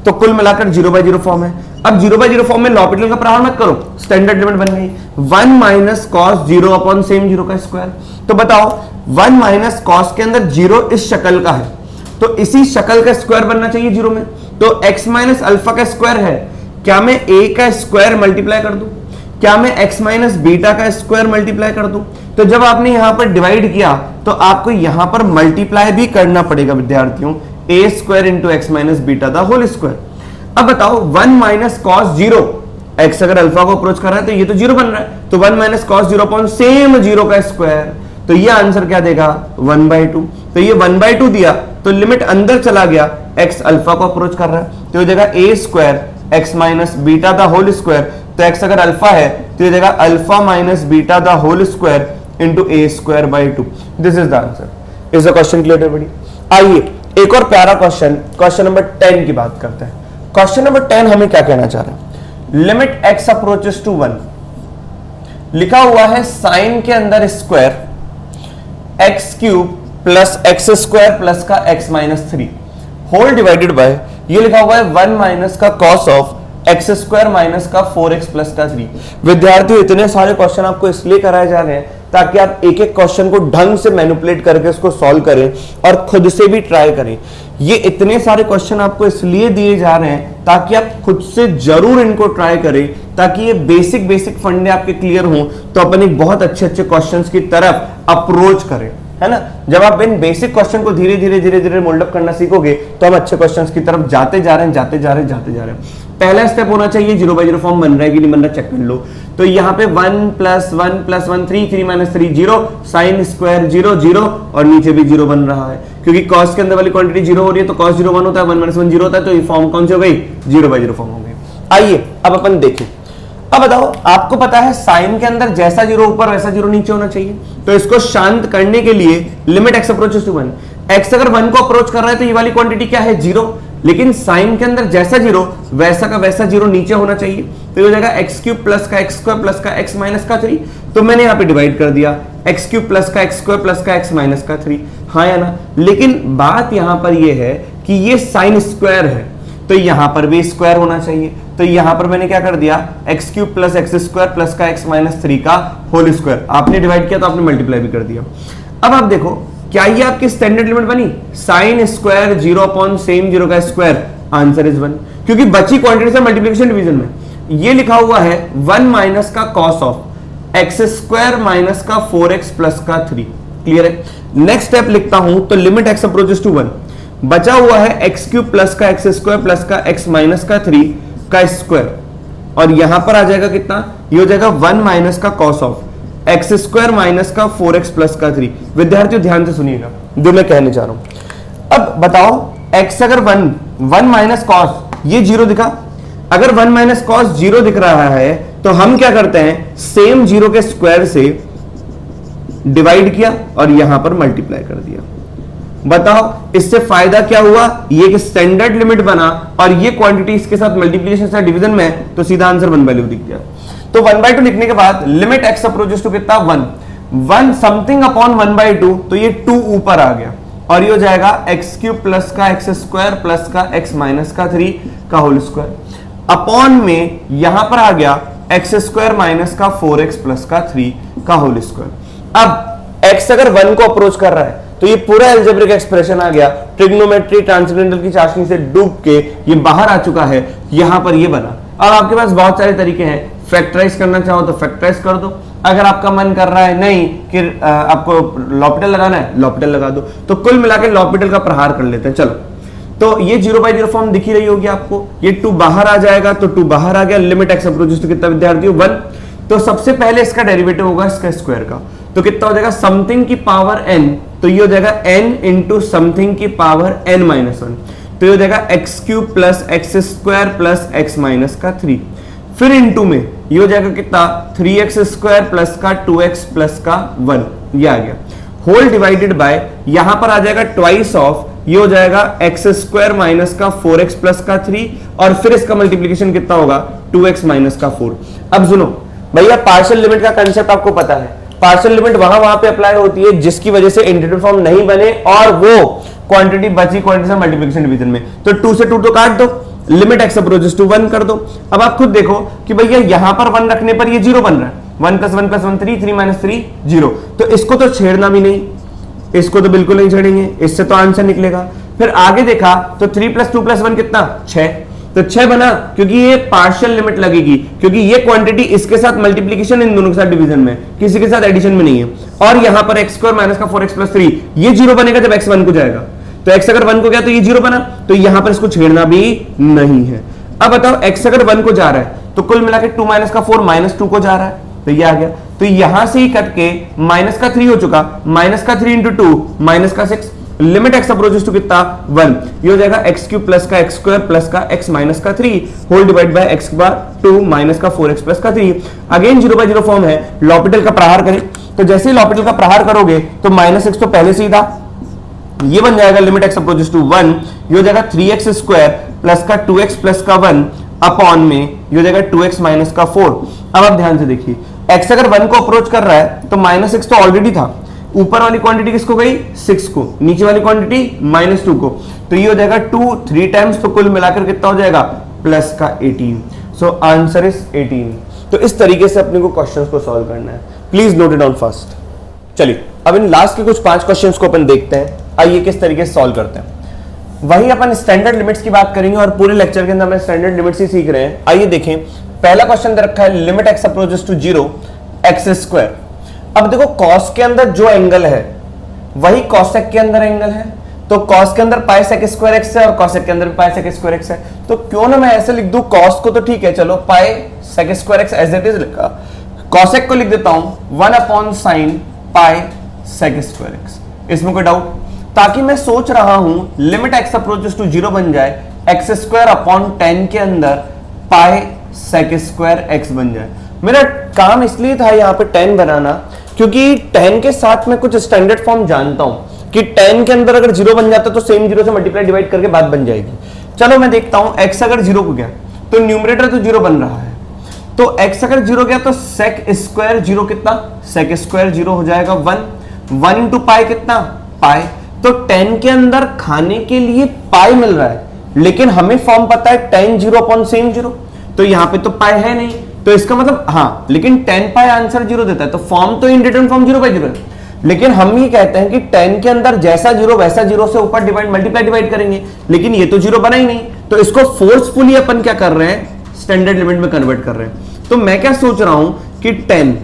तो कुल मिलाकर 0/0 फॉर्म है। अब 0/0 फॉर्म में लॉपिटल का प्रहार मत करो, स्टैंडर्ड लिमिट बन गई 1 माइनस cos 0 अपॉन सेम 0 का स्क्वायर। तो बताओ 1 माइनस cos के अंदर 0 इस शक्ल का है, तो इसी शक्ल का स्क्वायर बनना चाहिए 0 में, तो x माइनस अल्फा का स्क्वायर है, क्या मैं a का स्क्वायर मल्टीप्लाई कर दूं, क्या मैं x माइनस बीटा का स्क्वायर मल्टीप्लाई कर दूं। तो जब आपने यहां पर डिवाइड किया तो आपको यहां पर मल्टीप्लाई भी करना पड़ेगा विद्यार्थियों, a² into x minus beta the whole square. अब बताओ 1 माइनस cos 0 x अगर अल्फा को अप्रोच कर रहा है तो ये तो 0 बन रहा है, तो 1 माइनस कॉस 0 अपॉन सेम 0 का स्क्वायर, तो ये आंसर क्या देगा 1/2। तो ये 1/2 दिया तो लिमिट अंदर चला गया, x अल्फा को अप्रोच कर रहा है तो ये देगा a square x minus beta the whole square, तो x अगर अल्फा है तो ये देगा alpha minus beta the whole square into a square by 2। This is the answer. Is the question clear everybody? आइए एक और प्यारा क्वेश्चन, क्वेश्चन नंबर 10 की बात करते हैं। क्वेश्चन नंबर 10 हमें क्या कहना चाह रहे हैं, लिमिट x अप्रोचेस टू 1, लिखा हुआ है साइन के अंदर square x cube plus x square plus का x minus 3 whole divided by, ये लिखा हुआ है 1 माइनस का cos of x square minus का 4x प्लस का 3। विद्यार्थियों इतने सारे क्वेश्चन आपको इसलिए कराए जा रहे हैं ताकि आप एक एक क्वेश्चन को ढंग से मैनिपुलेट करके उसको सॉल्व करें और खुद से भी ट्राई करें। ये इतने सारे क्वेश्चन आपको इसलिए दिए जा रहे हैं ताकि आप खुद से जरूर इनको ट्राई करें, ताकि ये बेसिक फंडे आपके क्लियर हों, तो अपन एक बहुत अच्छे क्वेश्चंस की तरफ अप्रोच करें, है ना। जब आप इन बेसिक क्वेश्चन को धीरे धीरे मोल्ड अप करना सीखोगे तो हम अच्छे क्वेश्चंस की तरफ जाते जा रहे हैं। पहला स्टेप होना चाहिए 0/0 फॉर्म बन रहा है कि नहीं बन रहा, चेक कर लो। तो यहाँ पे 1 + 1 + 1 3 3 - 3 0, साइन स्क्वायर 0 0 और नीचे भी 0 बन रहा है क्योंकि कॉस के अंदर वाली क्वांटिटी 0 हो रही है, तो cos 0 1 होता है, 1 - 1 0 होता है, तो ये फॉर्म कौन सी हो गई 0/0 फॉर्म हो गई। आइए अब अपन देखें। अब बताओ, आपको पता है साइन के अंदर जैसा 0 ऊपर वैसा 0 नीचे होना चाहिए, तो इसको शांत करने के लिए limit x approaches to 1, x अगर 1 को अप्रोच कर रहा है तो ये वाली क्वांटिटी क्या है 0, लेकिन साइन के अंदर जैसा 0 वैसा का वैसा 0 नीचे होना चाहिए, तो ये हो जाएगा x क्यूब प्लस का x स्क्वायर प्लस का x माइनस का 3। तो मैंने यहाँ पे डिवाइड कर दिया x क्यूब प्लस का x स्क्वायर प्लस का x माइनस का 3, हाँ या ना। लेकिन बात यहाँ पर ये है कि ये साइन स्क्वायर है तो यहाँ पर भी स्क्वायर होना चाहिए, तो यहाँ पर मैंने क्या कर दिया x cube plus x square plus का x माइनस 3 का होल स्क्वायर। आपने डिवाइड किया तो आपने मल्टीप्लाई भी कर दिया। अब आप देखो क्या ये आपकी स्टैंडर्ड लिमिट बनी, साइन स्क्वायर 0 अपॉन सेम 0 का स्क्वायर, आंसर इज 1, क्योंकि बची क्वांटिटी से मल्टीप्लिकेशन डिवीजन में ये लिखा हुआ है 1 माइनस का cos of x square minus का 4x प्लस का 3। क्लियर है? नेक्स्ट स्टेप लिखता हूं तो लिमिट x अप्रोचेस टू 1, बचा हुआ है एक्स क्यूब प्लस का एक्स स्क्वायर प्लस का x माइनस का 3 का स्क्वायर, और यहां पर आ जाएगा कितना, ये हो जाएगा 1 माइनस का cos of x square minus का 4x प्लस का 3। विद्यार्थियों ध्यान से सुनिएगा जो मैं कहने जा रहा हूं। अब बताओ x अगर 1 माइनस कॉस, ये 0 दिखा, अगर 1 माइनस कॉस 0 दिख रहा है तो हम क्या करते हैं, सेम 0 के स्क्वायर से डिवाइड किया और यहां पर मल्टीप्लाई कर दिया। बताओ इससे फायदा क्या हुआ, ये एक स्टैंडर्ड लिमिट बना और ये क्वांटिटी इसके साथ मल्टीप्लिकेशन से डिवीजन में, तो सीधा आंसर 1/2 दिख गया। तो 1/2 लिखने के बाद लिमिट x अप्रोचेस टू कितना 1 समथिंग अपॉन 1/2, तो ये 2 ऊपर आ गया और ये हो जाएगा x क्यूब प्लस का x स्क्वायर प्लस का x माइनस का 3 का होल स्क्वायर अपॉन में यहां पर आ गया x स्क्वायर माइनस का 4x प्लस का 3 का होल स्क्वायर। अब x अगर 1 को अप्रोच कर रहा है तो ये पूरा अलजेब्रिक एक्सप्रेशन आ गया, ट्रिग्नोमेट्री ट्रांसेंडेंटल की चाशनी से डूब के ये बाहर आ चुका है, यहां पर ये बना। अब आपके पास बहुत सारे तरीके हैं, फैक्टराइज करना चाहो तो फैक्टराइज कर दो, अगर आपका मन कर रहा है नहीं कि आपको लॉपिटल लगाना है, लॉपिटल लगा दो, तो कुल मिला के लॉपिटल का प्रहार कर लेते हैं। चलो, तो ये 0/0 फॉर्म दिखी रही होगी आपको, ये 2 बाहर आ जाएगा, तो 2 बाहर आ गया, लिमिट x अप्रोचेस टू कितना विद्यार्थियों 1, तो सबसे पहले इसका डेरिवेटिव होगा इसका स्क्वायर का, तो कितना हो जाएगा समथिंग की पावर n, तो ये हो जाएगा n इंटू समथिंग की पावर n माइनस 1, तो ये हो जाएगा x cube plus x square plus x minus का 3, फिर इनटू में ये हो जाएगा कितना 3x स्क्वायर प्लस का 2x प्लस का 1, ये आ गया, होल डिवाइडेड बाय यहां पर आ जाएगा ट्वाइस ऑफ, ये हो जाएगा एक्स स्क्वायर माइनस का 4x प्लस का 3 और फिर इसका मल्टीप्लीकेशन कितना होगा 2x माइनस का 4। अब सुनो भैया, पार्शियल लिमिट का कंसेप्ट आपको पता है, पार्शियल लिमिट वहां पे अप्लाई होती है जिसकी वजह से इंटीग्रल फॉर्म नहीं बने और वो क्वांटिटी बची क्वांटिटी से मल्टीप्लिकेशन डिवीजन में, तो 2 से 2 तो काट दो, लिमिट x अप्रोचेस टू 1 कर दो। अब आप खुद देखो कि भैया यहां पर 1 रखने पर ये 0 बन रहा है, 1 + 1 + 1 3 3 - 3 0, तो इसको तो छेड़ना भी नहीं, इसको तो बिल्कुल नहीं छेड़ेंगे, इससे तो आंसर निकलेगा। फिर आगे देखा तो 3 + 2 + 1 कितना 6, तो 6 बना, क्योंकि ये पार्शियल लिमिट लगेगी, क्योंकि ये क्वांटिटी इसके साथ मल्टीप्लिकेशन, इन दोनों के साथ डिवीजन में, किसी के साथ एडिशन में नहीं है, और यहां पर x स्क्वायर माइनस का 4x प्लस 3 ये 0 बनेगा जब x 1 को जाएगा, तो x अगर 1 को गया तो ये 0 बना, तो यहां पर इसको छेड़ना भी नहीं है। अब बताओ x अगर 1 को जा रहा है तो कुल मिला के 2 माइनस का 4 -2 को जा रहा है, तो ये आ गया। तो यहां से ही कट के माइनस का 3 हो चुका, माइनस का 3 इंटू 2 माइनस का 6, लिमिट x अप्रोचेस टू कितना 1, ये हो जाएगा x क्यूब प्लस का x स्क्वायर प्लस का x माइनस का 3 होल डिवाइड बाय x बार 2 माइनस का 4x प्लस का 3। अगेन 0 बाय 0 फॉर्म है, लॉपिटल का प्रहार करें, तो जैसे ही लॉपिटल का प्रहार करोगे तो -x तो पहले से ही था, ये बन जाएगा लिमिट x अप्रोचेस टू 1, ये हो जाएगा 3x स्क्वायर प्लस का 2x प्लस का 1 अपॉन में ये हो जाएगा 2x माइनस का 4। अब आप ध्यान से देखिए, x अगर 1 को अप्रोच कर रहा है तो -x तो ऑलरेडी था, ऊपर वाली क्वांटिटी किसको गई 6 को, नीचे वाली क्वांटिटी -2 को, तो ये हो जाएगा 2 3 टाइम्स, तो कुल मिलाकर कितना हो जाएगा प्लस का 18। So answer is 18। तो इस तरीके से अपने को क्वेश्चंस को सॉल्व करना है, please note it down fast. चलिए अब इन लास्ट के कुछ 5 क्वेश्चंस को अपन देखते हैं, आइए किस तरीके से सॉल्व करते हैं। वही अपन स्टैंडर्ड लिमिट्स की बात करेंगे और पूरे लेक्चर के अंदर हम स्टैंडर्ड लिमिट्स ही सीख रहे हैं। आइए देखें, पहला क्वेश्चन दे रखा है limit x approaches to 0 x square. अब देखो कॉस के अंदर जो एंगल है वही कॉसेक के अंदर एंगल है, तो कॉस के अंदर पाई सेक स्क्वायर x है और कॉसेक के अंदर पाई सेक स्क्वायर x है, तो क्यों ना मैं ऐसे लिख दूं, कॉस को तो ठीक है चलो pi sec square x as it is लिखा, कॉसेक को लिख देता हूं 1 upon sine pi sec square x। इसमें कोई डाउट? ताकि मैं सोच रहा हूं लिमिट x अप्रोचेस टू 0 बन जाए x स्क्वायर अपॉन 10 के अंदर पाई सेक स्क्वायर x बन जाए। मेरा काम इसलिए था यहाँ पे 10 बनाना क्योंकि 10 के साथ मैं कुछ स्टैंडर्ड फॉर्म जानता हूं कि 10 के अंदर अगर 0 बन जाता तो सेम 0 से मल्टीप्लाई डिवाइड करके बात बन जाएगी। चलो मैं देखता हूं, x अगर 0 को गया तो न्यूमरेटर तो 0 बन रहा है, तो x अगर 0 गया तो सेक स्क्वायर 0 कितना, सेक स्क्वायर 0 हो जाएगा 1 इंटू पाई कितना पाई, तो 10 के अंदर खाने के लिए पाई मिल रहा है, लेकिन हमें फॉर्म पता है tan 0 अपॉन सेम 0, तो यहां पे तो पाई है नहीं, तो इसका मतलब हाँ, लेकिन 10 पाई आंसर 0 देता है, तो फॉर्म तो इनडिटरमिनेट फॉर्म 0 बाय 0 है, लेकिन हम ये कहते हैं कि 10 के अंदर जैसा 0 वैसा 0 से ऊपर डिवाइड मल्टीप्लाई डिवाइड करेंगे, लेकिन ये तो 0 बना ही नहीं, तो इसको फोर्सफुली अपन क्या कर रहे हैं, स्टैंडर्ड लिमिट में कन्वर्ट कर रहे हैं। तो मैं क्या सोच रहा हूं कि 10,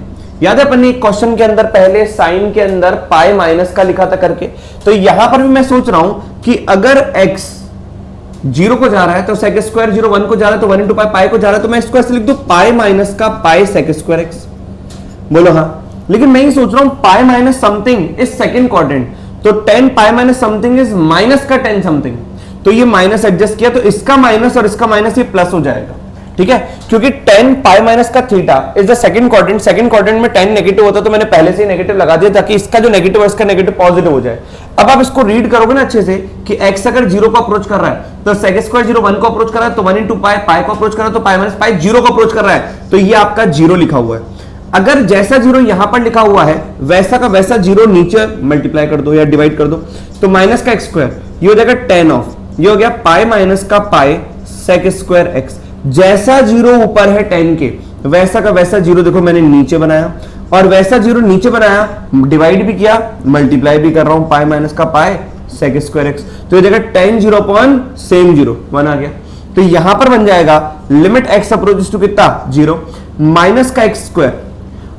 याद है अपन ने एक क्वेश्चन के अंदर पहले साइन के अंदर पाई माइनस का लिखा था करके, तो यहां पर भी मैं सोच रहा हूं कि अगर x 0 को जा रहा है तो सेक स्क्वायर 0 1 को जा रहा है तो 1 इंटू पाई को जा रहा है, तो मैं इसको ऐसे लिख दूं पाई माइनस का पाई सेक स्क्वायर x। बोलो हाँ, लेकिन मैं ये सोच रहा हूं पाई minus something is second quadrant, तो 10 पाई माइनस समथिंग इज माइनस का 10 समथिंग, तो ये माइनस एडजस्ट किया तो इसका माइनस और इसका माइनस ये प्लस हो जाएगा, ठीक है, क्योंकि 10 पाई माइनस का theta is the second quadrant, second quadrant में 10 नेगेटिव होता है, तो मैंने पहले से ही नेगेटिव लगा दिया ताकि इसका जो नेगेटिव है इसका नेगेटिव पॉजिटिव हो जाए। अब आप इसको रीड करोगे ना अच्छे से कि x अगर 0 को अप्रोच कर रहा है तो सेक स्क्वायर 0 1 को अप्रोच कर रहा है तो 1 इंटू पाई को अप्रोच कर रहा है तो पाई माइनस पाई 0 को अप्रोच कर रहा है, तो ये आपका 0 लिखा हुआ है। अगर जैसा 0 यहां पर लिखा हुआ है वैसा का वैसा 0 नीचे मल्टीप्लाई कर दो या डिवाइड कर दो, तो माइनस का x स्क्वायर ये हो जाएगा 10 ऑफ, ये हो गया पाई माइनस का पाई सेक स्क्वायर x। जैसा 0 ऊपर है 10 के वैसा का वैसा 0 देखो मैंने नीचे बनाया, और वैसा 0 नीचे बनाया, डिवाइड भी किया मल्टीप्लाई भी कर रहा हूं, पाई माइनस का पाई सेक स्क्वायर x, तो ये जगह 10 0 अपॉन सेम 0 1 आ गया, तो यहां पर बन जाएगा लिमिट x अप्रोचेस टू कितना 0 माइनस का x स्क्वायर,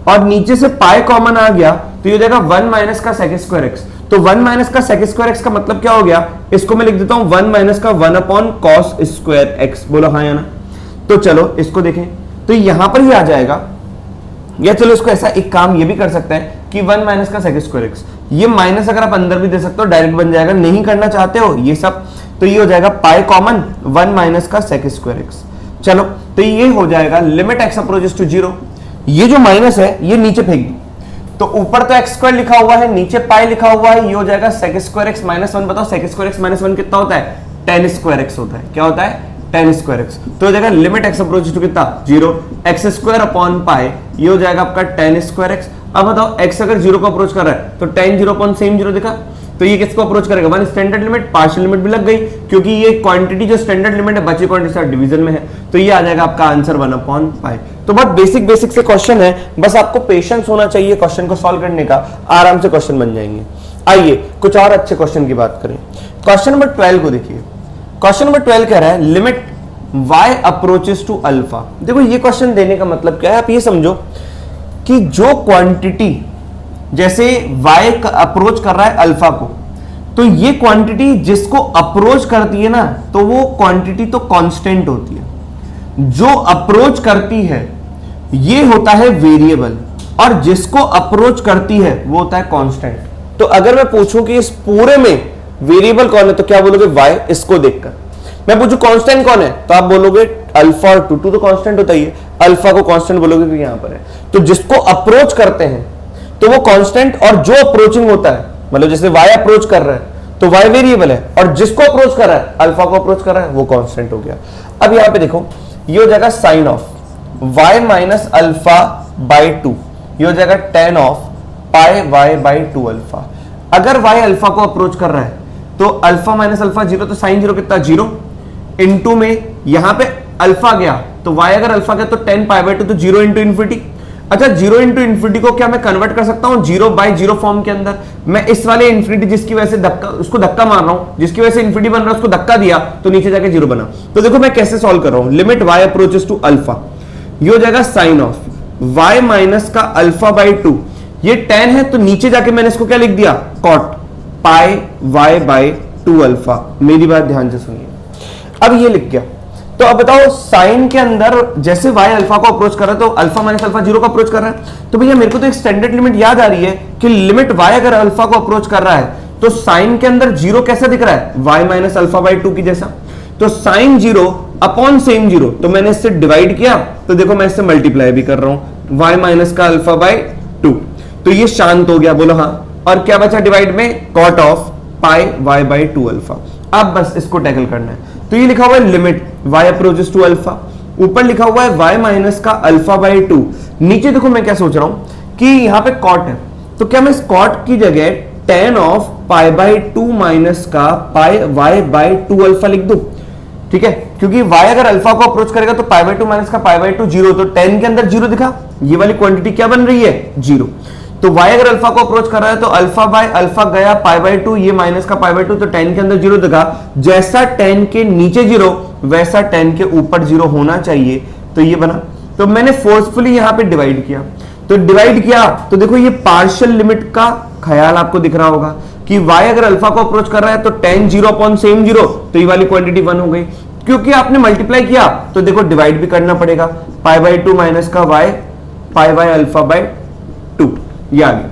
और नीचे से पाई कॉमन आ गया तो ये जाएगा 1 माइनस का सेक स्क्वायर x, तो 1 माइनस का सेक स्क्वायर x का मतलब क्या हो गया, इसको मैं लिख देता हूं 1 माइनस का 1 अपॉन कॉस स्क्वायर x। बोलो हाँ या ना? तो चलो इसको देखें, तो यहां पर ही आ जाएगा, या चलो इसको ऐसा एक काम ये भी कर सकते हैं कि 1 माइनस का सेक स्क्वायर x, ये माइनस अगर आप अंदर भी दे सकते हो डायरेक्ट बन जाएगा, नहीं करना चाहते हो ये सब तो ये हो जाएगा पाई कॉमन 1 माइनस का सेक स्क्वायर x। चलो तो ये हो जाएगा लिमिट x अप्रोचेस टू 0, ये जो माइनस है ये नीचे फेंक दी, तो ऊपर तो x स्क्वायर लिखा हुआ है नीचे पाई लिखा हुआ है, ये हो जाएगा सेक स्क्वायर x माइनस 1। बताओ सेक स्क्वायर x माइनस 1 कितना होता है, tan स्क्वायर x होता है, क्या होता है tan स्क्वायर x, तो हो जाएगा लिमिट x अप्रोच टू कितना 0 x स्क्वायर अपॉन पाई, ये हो जाएगा आपका tan स्क्वायर x। अब बताओ x अगर 0 को अप्रोच कर रहा है तो tan 0 अपॉन सेम 0 देखा, तो ये किसको अप्रोच करेगा, one standard limit, partial limit भी लग गई क्योंकि ये क्वांटिटी जो स्टैंडर्ड लिमिट है बची क्वांटिटी से डिवीजन में है, तो ये आ जाएगा आपका आंसर 1 अपॉन पाई। तो बहुत बेसिक से क्वेश्चन है, बस आपको पेशेंस होना चाहिए क्वेश्चन को सॉल्व करने का, आराम से क्वेश्चन बन जाएंगे। आइए कुछ और अच्छे क्वेश्चन की बात करें। क्वेश्चन नंबर 12 को देखिए, क्वेश्चन नंबर 12 कह रहा है limit y approaches to alpha. देखो ये क्वेश्चन देने का मतलब क्या है, आप ये समझो कि जो क्वांटिटी जैसे y अप्रोच कर रहा है अल्फा को, तो ये क्वांटिटी जिसको अप्रोच करती है ना तो वो क्वांटिटी तो कांस्टेंट होती है, जो अप्रोच करती है ये होता है वेरिएबल, और जिसको अप्रोच करती है वो होता है कांस्टेंट। तो अगर मैं पूछूं कि इस पूरे में वेरिएबल कौन है तो क्या बोलोगे? y, इसको देखकर। मैं पूछूं कांस्टेंट कौन है तो आप बोलोगे अल्फा और 2 तो कांस्टेंट होता ही है, अल्फा को कांस्टेंट बोलोगे क्योंकि यहां पर है। तो जिसको अप्रोच करते हैं तो वो कांस्टेंट, और जो अप्रोचिंग होता है मतलब जैसे y अप्रोच कर रहा है तो y वेरिएबल है, और जिसको अप्रोच कर रहा है अल्फा को अप्रोच कर रहा है वो कांस्टेंट हो गया। अब यहां पे देखो ये हो जाएगा sine of y minus alpha by 2, ये हो जाएगा tan of pi y by 2 alpha. अगर y अल्फा को अप्रोच कर रहा है तो अल्फा माइनस अल्फा 0, तो साइन 0 कितना 0 इनटू में यहां पे अल्फा गया तो y अगर अल्फा गया तो 10 पाई बाई 2, तो 0 इंटू इन्फिनिटी। अच्छा 0 इंटू इन्फिनिटी को क्या मैं कन्वर्ट कर सकता हूं 0 बाई 0 फॉर्म के अंदर? मैं इस वाले इन्फिनिटी जिसकी वजह से धक्का, उसको धक्का मार रहा हूं, जिसकी वजह से इन्फिनिटी बन रहा है उसको धक्का दिया तो नीचे जाके 0 बना। तो देखो मैं कैसे सॉल्व कर रहा हूं, limit y approaches to alpha, ये हो जाएगा साइन ऑफ y माइनस का अल्फा बाई 2, ये 10 है तो नीचे जाके मैंने इसको क्या लिख दिया cot pi y by 2 alpha. मेरी बात ध्यान से सुनिए, अब ये लिख गया। तो अब बताओ साइन के अंदर जैसे y अल्फा को अप्रोच कर रहा है तो अल्फा माइनस अल्फा 0 को अप्रोच कर रहा है, तो भैया मेरे को तो एक स्टैंडर्ड लिमिट याद आ रही है कि लिमिट y अगर अल्फा को अप्रोच कर रहा है तो साइन के अंदर 0 कैसा दिख रहा है? y माइनस अल्फा बाई 2 की जैसा। तो साइन 0 अपॉन सेम 0, तो मैंने इससे डिवाइड किया तो देखो मैं इससे मल्टीप्लाई भी कर रहा हूं y माइनस का अल्फा बाई 2, तो ये शांत हो गया, बोलो हाँ। और क्या बचा डिवाइड में? Cot of pi y by 2 alpha. अब बस इसको टैकल करना है, तो ये लिखा हुआ है limit y approaches to alpha, ऊपर लिखा हुआ है y माइनस का अल्फा बाई 2, नीचे देखो मैं क्या सोच रहा हूं कि यहाँ पे कॉट है, तो क्या मैं इस कॉट की जगह ten of pi by 2 minus का पाई y बाई 2 अल्फा लिख दूं? ठीक है, क्योंकि y अगर अल्फा को अप्रोच करेगा तो पाई बाई 2 माइनस का पाई बाई 2 0, तो 10 के अंदर 0 दिखा, ये वाली क्वांटिटी क्या बन रही है 0। तो y अगर अल्फा को अप्रोच कर रहा है तो अल्फा बाय अल्फा गया पाई बाई 2, ये माइनस का पाई बाई 2, तो 10 के अंदर 0 दिखा। जैसा 10 के नीचे 0 वैसा 10 के ऊपर 0 होना चाहिए, तो ये बना। तो मैंने फोर्सफुली यहां पे डिवाइड किया, तो डिवाइड किया तो देखो ये पार्शियल लिमिट का ख्याल आपको दिख रहा होगा कि y अगर अल्फा को अप्रोच कर रहा है तो 10 0 अपॉन सेम 0, तो ये वाली क्वांटिटी 1 हो गई। क्योंकि आपने मल्टीप्लाई किया तो देखो डिवाइड भी करना पड़ेगा, पाई बाई 2 माइनस का y pi by alpha by 2, ये आ गया।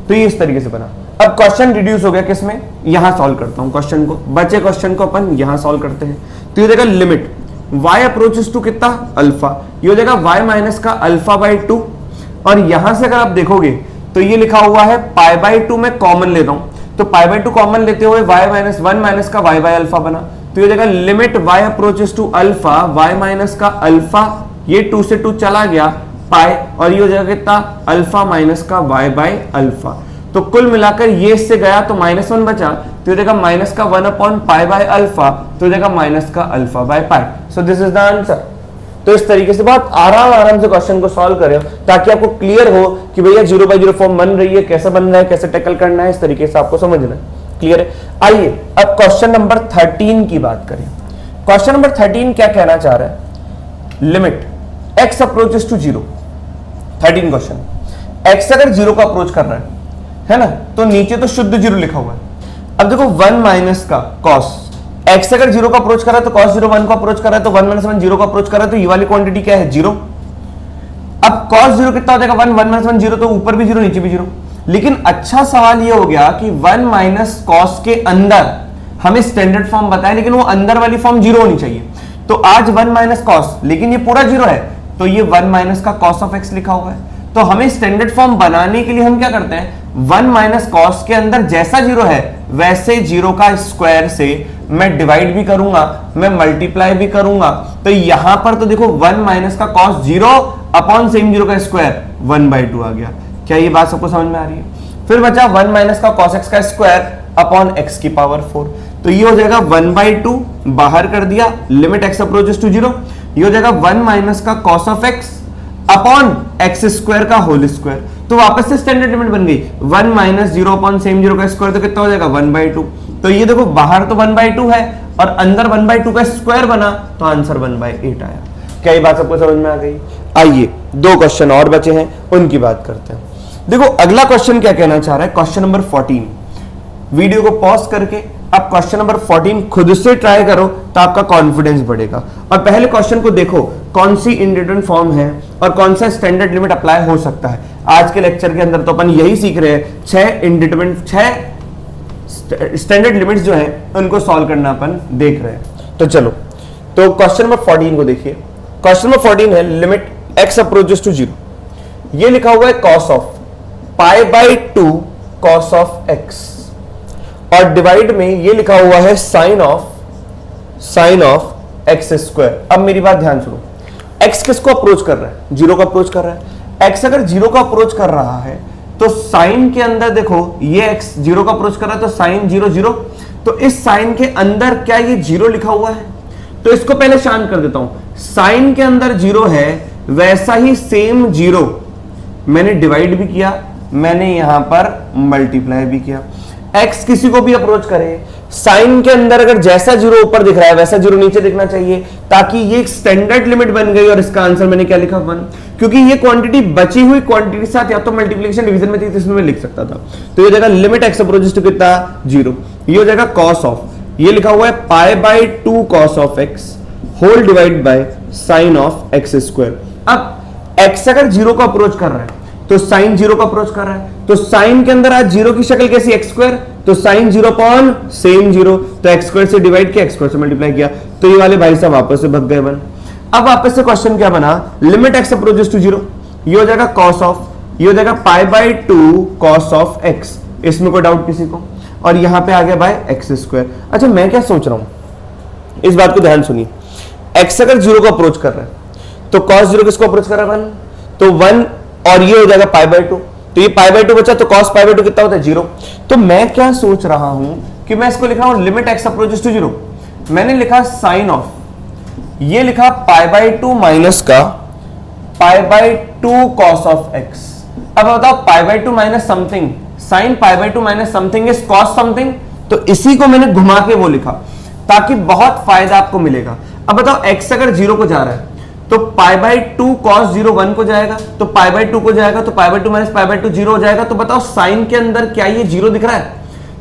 तो ये इस तरीके से बना। अब क्वेश्चन रिड्यूस हो गया किसमें? यहां सॉल्व करता हूं क्वेश्चन को, बचे क्वेश्चन को अपन यहां सॉल्व करते हैं। तो ये देगा लिमिट y अप्रोचेस टू कितना अल्फा, ये हो जाएगा y माइनस का अल्फा बाई 2, और यहां से अगर आप देखोगे तो ये लिखा हुआ है पाई बाई 2 में कॉमन लेता हूं, तो पाई बाई 2 कॉमन लेते हुए y माइनस 1 माइनस का y बाई अल्फा बना। तो ये देगा limit y approaches to alpha y minus का अल्फा, ये 2 से 2 चला गया पाई, और ये हो जाएगा कितना अल्फा माइनस का y बाई अल्फा। तो कुल मिलाकर ये इससे गया तो -1 बचा, तो ये देगा माइनस का 1 अपॉन पाई बाई अल्फा, तो ये देगा माइनस का alpha by pi. So this is the answer. तो इस तरीके से बहुत आराम से क्वेश्चन को सॉल्व करें ताकि आपको क्लियर हो कि भैया 0 बाई 0 फॉर्म बन रही है, कैसे बन रहा है, कैसे टैकल करना है, इस तरीके से आपको समझना है। क्लियर है? आइए अब क्वेश्चन नंबर 13 की बात करें। क्वेश्चन नंबर 13 क्या कहना चाह रहा है? Limit x approaches to 0, 13 question, x अगर 0 को अप्रोच कर रहा है ना, तो नीचे तो शुद्ध 0 लिखा हुआ है। अब देखो 1 माइनस का cos, x अगर 0 को अप्रोच कर रहा है तो cos 0 1 को अप्रोच कर रहा है, तो 1 माइनस 1 0 को अप्रोच कर रहा है, तो ये वाली क्वांटिटी क्या है 0। अब cos 0 कितना हो जाएगा 1, 1 माइनस 1 0, तो ऊपर भी 0 नीचे भी 0। लेकिन अच्छा सवाल ये हो गया कि 1 माइनस cos के अंदर हमें स्टैंडर्ड फॉर्म बताया, लेकिन वो अंदर वाली फॉर्म 0 होनी चाहिए। तो आज 1 माइनस cos, लेकिन ये पूरा 0 है, तो ये 1 माइनस का cos ऑफ x लिखा हुआ है। तो हमें स्टैंडर्ड फॉर्म बनाने के लिए हम क्या करते हैं, 1 माइनस cos के अंदर जैसा 0 है वैसे 0 का स्क्वायर से मैं डिवाइड भी करूंगा, मैं मल्टीप्लाई भी करूंगा। तो यहां पर तो देखो 1 माइनस का cos 0 अपॉन सेम 0 का स्क्वायर 1/2 आ गया। क्या ये बात सबको समझ में आ रही है? फिर बचा 1 माइनस का cos x का स्क्वायर अपॉन x की पावर 4, तो ये हो जाएगा 1/2, बाहर कर दिया, लिमिट x अप्रोचेस टू 0, ये हो जाएगा 1 माइनस का cos of x upon x square का होल स्क्वायर। तो वापस से स्टैंडर्ड लिमिट बन गई 1 माइनस 0 अपॉन सेम 0 का स्क्वायर, तो कितना हो जाएगा 1/2। तो ये देखो बाहर तो 1/2 है और अंदर 1/2 का स्क्वायर बना, तो आंसर 1/8 आया। क्या ये बात सबको समझ में आ गई? आइए 2 क्वेश्चन और बचे हैं, उनकी बात करते हैं। देखो अगला क्वेश्चन क्या कहना चाह रहा है, क्वेश्चन नंबर 14। वीडियो को पॉज करके अब क्वेश्चन नंबर 14 खुद से ट्राई करो तो आपका कॉन्फिडेंस बढ़ेगा। और पहले क्वेश्चन को देखो, कौन सी इंडिटरेंट फॉर्म है और कौन सा स्टैंडर्ड लिमिट अप्लाई हो सकता है। आज के लेक्चर के अंदर तो अपन यही सीख रहे हैं, 6 स्टैंडर्ड लिमिट्स जो है उनको सॉल्व करना अपन देख रहे हैं। तो चलो, तो क्वेश्चन नंबर 14 को देखिए। क्वेश्चन नंबर 14 है लिमिट x अप्रोचेस टू 0। ये लिखा हुआ है cos of π/2 cos of x और डिवाइड में ये लिखा हुआ है sin ऑफ x स्क्वायर। अब मेरी बात ध्यान सुनो, x किसको अप्रोच कर रहा है? 0 को अप्रोच कर रहा है। x अगर 0 को अप्रोच कर रहा है तो साइन के अंदर देखो, ये x 0 को अप्रोच कर रहा है तो साइन 0 0, तो इस साइन के अंदर क्या ये 0 लिखा हुआ है? तो इसको पहले शांत कर देता हूं। साइन के अंदर 0 है, वैसा ही सेम 0 मैंने डिवाइड भी किया, मैंने यहां पर मल्टीप्लाई भी किया। x किसी को भी अप्रोच करे, साइन के अंदर अगर जैसा 0 ऊपर दिख रहा है वैसा 0 नीचे दिखना चाहिए, ताकि ये एक स्टैंडर्ड लिमिट बन गई। और इसका आंसर मैंने क्या लिखा 1, क्योंकि ये क्वांटिटी बची हुई क्वांटिटी के साथ या तो मल्टीप्लिकेशन डिवीजन में थी तो इसमें मैं लिख सकता था। तो ये जगह लिमिट x अप्रोचेस टू कितना 0, ये हो जाएगा cos ऑफ, ये लिखा हुआ है π/2 cos of x whole divide by sine of x square. अब x अगर 0 को अप्रोच कर रहा है तो साइन 0 को अप्रोच कर रहा है, तो साइन के अंदर आज 0 की शक्ल कैसी x स्क्वायर, तो साइन 0 अपॉन सेम 0, तो x स्क्वायर से डिवाइड किया, x स्क्वायर से मल्टीप्लाई किया, तो ये वाले भाई साहब वापस से भग गए 1। अब वापस से क्वेश्चन क्या बना, लिमिट x अप्रोचेस टू 0, ये हो जाएगा cos ऑफ, ये हो जाएगा π/2 cos ऑफ x, इसमें कोई डाउट किसी को, और यहां पे आ गया बाय x स्क्वायर। अच्छा मैं क्या सोच रहा हूं, इस बात को ध्यान सुनिए, x अगर 0 को अप्रोच कर रहा है तो cos 0 किसको अप्रोच कर रहा है 1, तो 1, और ये हो जाएगा π/2, तो ये π/2 बचा, तो cos π/2 कितना होता है 0। तो मैं क्या सोच रहा हूं कि मैं इसको लिख रहा हूं लिमिट x अप्रोचेस टू 0, मैंने लिखा साइन ऑफ, ये लिखा π/2 माइनस का π/2 cos ऑफ x। अब बताओ π/2 minus something, sine π/2 minus something is cos something, तो इसी को मैंने घुमा के वो लिखा ताकि बहुत फायदा आपको मिलेगा। अब बताओ x अगर 0 को जा रहा है तो π/2 cos 0 1 को जाएगा, तो π/2 को जाएगा, तो π/2 माइनस π/2 0 हो जाएगा। तो बताओ साइन के अंदर क्या ये 0 दिख रहा है?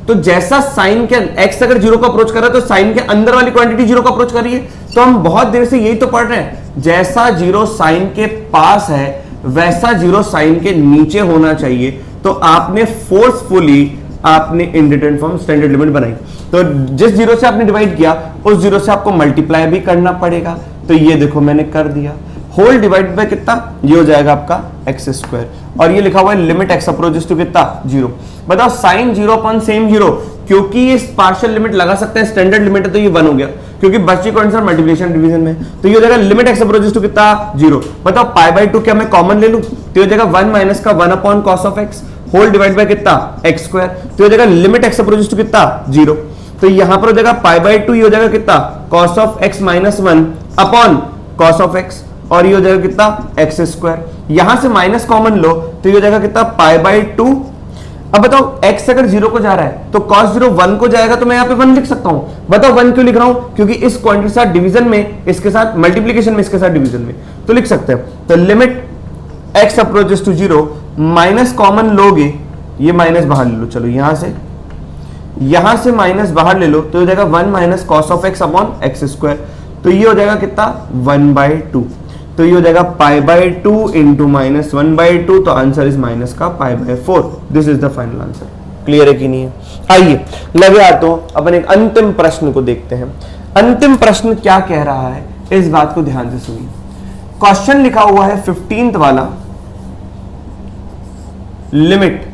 तो जैसा साइन के x अगर 0 को अप्रोच कर रहा है तो साइन के अंदर वाली क्वांटिटी 0 को अप्रोच कर रही है। तो हम बहुत देर से यही तो पढ़ रहे हैं, जैसा 0 साइन के पास है वैसा 0 साइन के नीचे होना चाहिए। तो आपने फोर्सफुली आपने इंडिटरेंट फॉर्म स्टैंडर्ड लिमिट बनाई, तो जिस 0 से आपने डिवाइड किया उस 0 से आपको मल्टीप्लाई भी करना पड़ेगा। तो ये देखो मैंने कर दिया, होल डिवाइड बाय कितना, ये हो जाएगा आपका x स्क्वायर, और ये लिखा हुआ है लिमिट x अप्रोचेस टू कितना 0। बताओ साइन 0 अपॉन सेम 0, क्योंकि ये पार्शियल लिमिट लगा सकते हैं, स्टैंडर्ड लिमिट है तो ये 1 हो गया, क्योंकि बच्चे कौन सा मल्टीप्लिकेशन डिवीजन में, तो ये हो जाएगा लिमिट x अप्रोचेस टू कितना 0। बताओ π/2 क्या मैं कॉमन ले लूं, तो ये हो जाएगा 1 माइनस का 1 upon cos of x whole divide by कितना x स्क्वायर, तो ये हो जाएगा लिमिट x अप्रोचेस टू कितना 0। तो यहां पर हो जाएगा π/2, ये हो जाएगा कितना cos of x minus 1 upon cos of x, और ये हो जाएगा कितना x स्क्वायर। यहां से माइनस कॉमन लो तो ये हो जाएगा कितना π/2। अब बताओ x अगर 0 को जा रहा है तो cos 0 1 को जाएगा, तो मैं यहां पे 1 लिख सकता हूं। बताओ 1 क्यों लिख रहा हूं, क्योंकि इस क्वांटिटी के साथ डिवीजन में, इसके साथ मल्टीप्लिकेशन में, इसके साथ डिवीजन में, तो लिख सकते हैं। तो limit x approaches to 0, minus common लोगे, ये माइनस बाहर ले लो, चलो यहां से माइनस बाहर ले लो, तो हो जाएगा 1 minus cos of x upon x square, तो ये हो जाएगा कितना 1/2, तो ये हो जाएगा π/2 इंटू माइनस 1/2, तो आंसर इज माइनस का π/4। This is the final answer. Clear है कि नहीं है? आइए लगे हाथों अपन एक अंतिम प्रश्न को देखते हैं। अंतिम प्रश्न क्या कह रहा है, इस बात को ध्यान से सुनिए। क्वेश्चन लिखा हुआ है 15th वाला, limit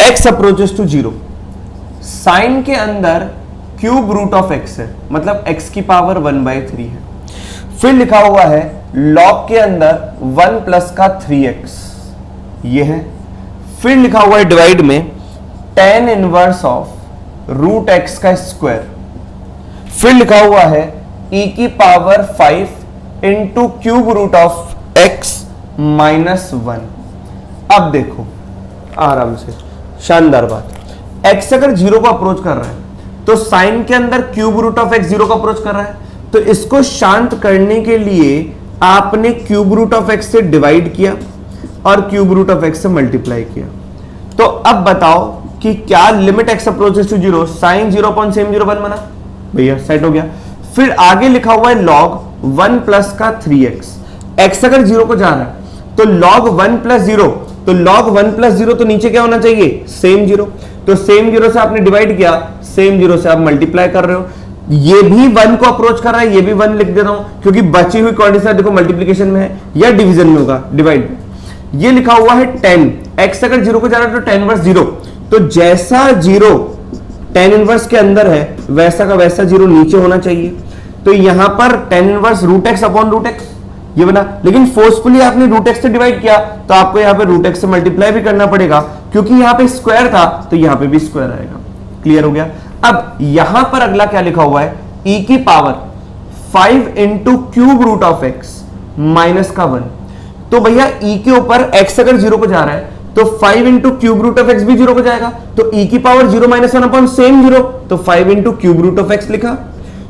x approaches to 0, sine के अंदर क्यूब रूट ऑफ x है, मतलब x की पावर 1/3 है। फिर लिखा हुआ है लॉग के अंदर 1 प्लस का 3x, ये है। फिर लिखा हुआ है डिवाइड में tan inverse of root x का स्क्वायर। फिर लिखा हुआ है e की power 5 into cube root of x minus 1। अब देखो आराम से, शानदार बात, x अगर 0 को अप्रोच कर रहा है तो साइन के अंदर क्यूब रूट ऑफ x 0 को अप्रोच कर रहा है, तो इसको शांत करने के लिए आपने क्यूब रूट ऑफ x से डिवाइड किया और क्यूब रूट ऑफ x से मल्टीप्लाई किया। तो अब बताओ कि क्या limit x approaches to 0, sine 0 upon same 0 1 बना, भैया सेट हो गया। फिर आगे लिखा हुआ है लॉग 1 प्लस का 3x। x अगर 0 को जा रहा है तो log 1 प्लस 0, तो log 1 प्लस 0 तो नीचे क्या होना चाहिए, सेम 0। तो सेम 0 से आपने डिवाइड किया, सेम 0 से आप मल्टीप्लाई कर रहे हो, ये भी 1 को अप्रोच कर रहा है, ये भी 1 लिख देता हूं क्योंकि बची हुई कोऑर्डिनेट देखो मल्टीप्लिकेशन में है या डिवीजन में होगा, डिवाइड में। ये लिखा हुआ है 10, x अगर 0 को जा रहा है तो tan इनवर्स 0, तो जैसा 0 tan इनवर्स के अंदर है वैसा का वैसा 0 नीचे होना चाहिए। तो यहां पर tan inverse root x upon root x ये बना, लेकिन फोर्सफुली आपने रूट एक्स से डिवाइड किया तो आपको यहां पे रूट एक्स से मल्टीप्लाई भी करना पड़ेगा क्योंकि यहां पे स्क्वायर था तो यहां पे भी स्क्वायर आएगा। क्लियर हो गया। अब यहां पर अगला क्या लिखा हुआ है, e की power 5 into cube root of x minus का 1। तो भैया e के ऊपर x अगर 0 को जा रहा है तो 5 into cube root of x भी 0 को जाएगा, तो e की पावर 0 माइनस 1 अपॉन सेम 0, तो 5 into cube root of x लिखा।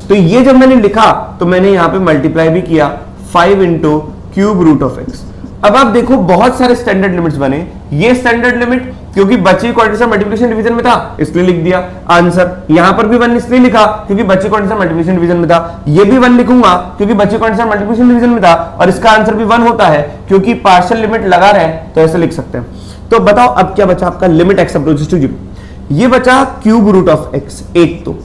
तो ये जब मैंने लिखा तो मैंने यहां पे मल्टीप्लाई भी किया 5 into cube root of x. अब आप देखो बहुत सारे स्टैंडर्ड लिमिट्स बने, ये स्टैंडर्ड लिमिट क्योंकि बची क्वाड्रेटिक मल्टीप्लिकेशन डिवीजन में था इसलिए लिख दिया आंसर। यहां पर भी 1 इसलिए लिखा क्योंकि बची क्वाड्रेटिक मल्टीप्लिकेशन डिवीजन में था, ये भी 1 लिखूंगा क्योंकि बची क्वाड्रेटिक मल्टीप्लिकेशन डिवीजन में था, और इसका आंसर भी 1 होता है क्योंकि पार्शियल लिमिट लगा रहे तो ऐसे लिख सकते हैं। तो बताओ अब क्या बचा आपका, लिमिट एक्स अप्रोचेस टू 0, ये बचा क्यूब रूट ऑफ एक्स, एक तो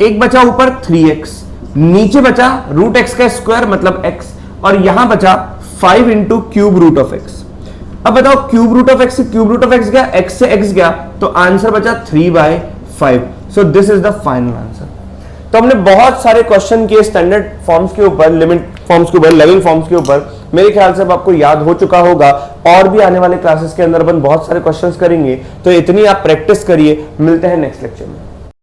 एक बचा ऊपर 3x, नीचे बचा रूट एक्स का स्क्वायर मतलब x, और यहां बचा 5 into cube root of x. अब बताओ क्यूब रूट ऑफ एक्स से क्यूब रूट ऑफ एक्स गया, x से x गया, तो आंसर बचा 3/5। So this is the final answer. तो हमने बहुत सारे क्वेश्चन किए स्टैंडर्ड फॉर्म्स के ऊपर, लिमिट फॉर्म्स के ऊपर, लविंग फॉर्म्स के ऊपर। मेरे ख्याल से अब आपको याद हो चुका होगा, और भी आने वाले क्लासेस के अंदर अपन बहुत सारे क्वेश्चंस करेंगे, तो इतनी आप प्रैक्टिस करिए। मिलते हैं नेक्स्ट लेक्चर में।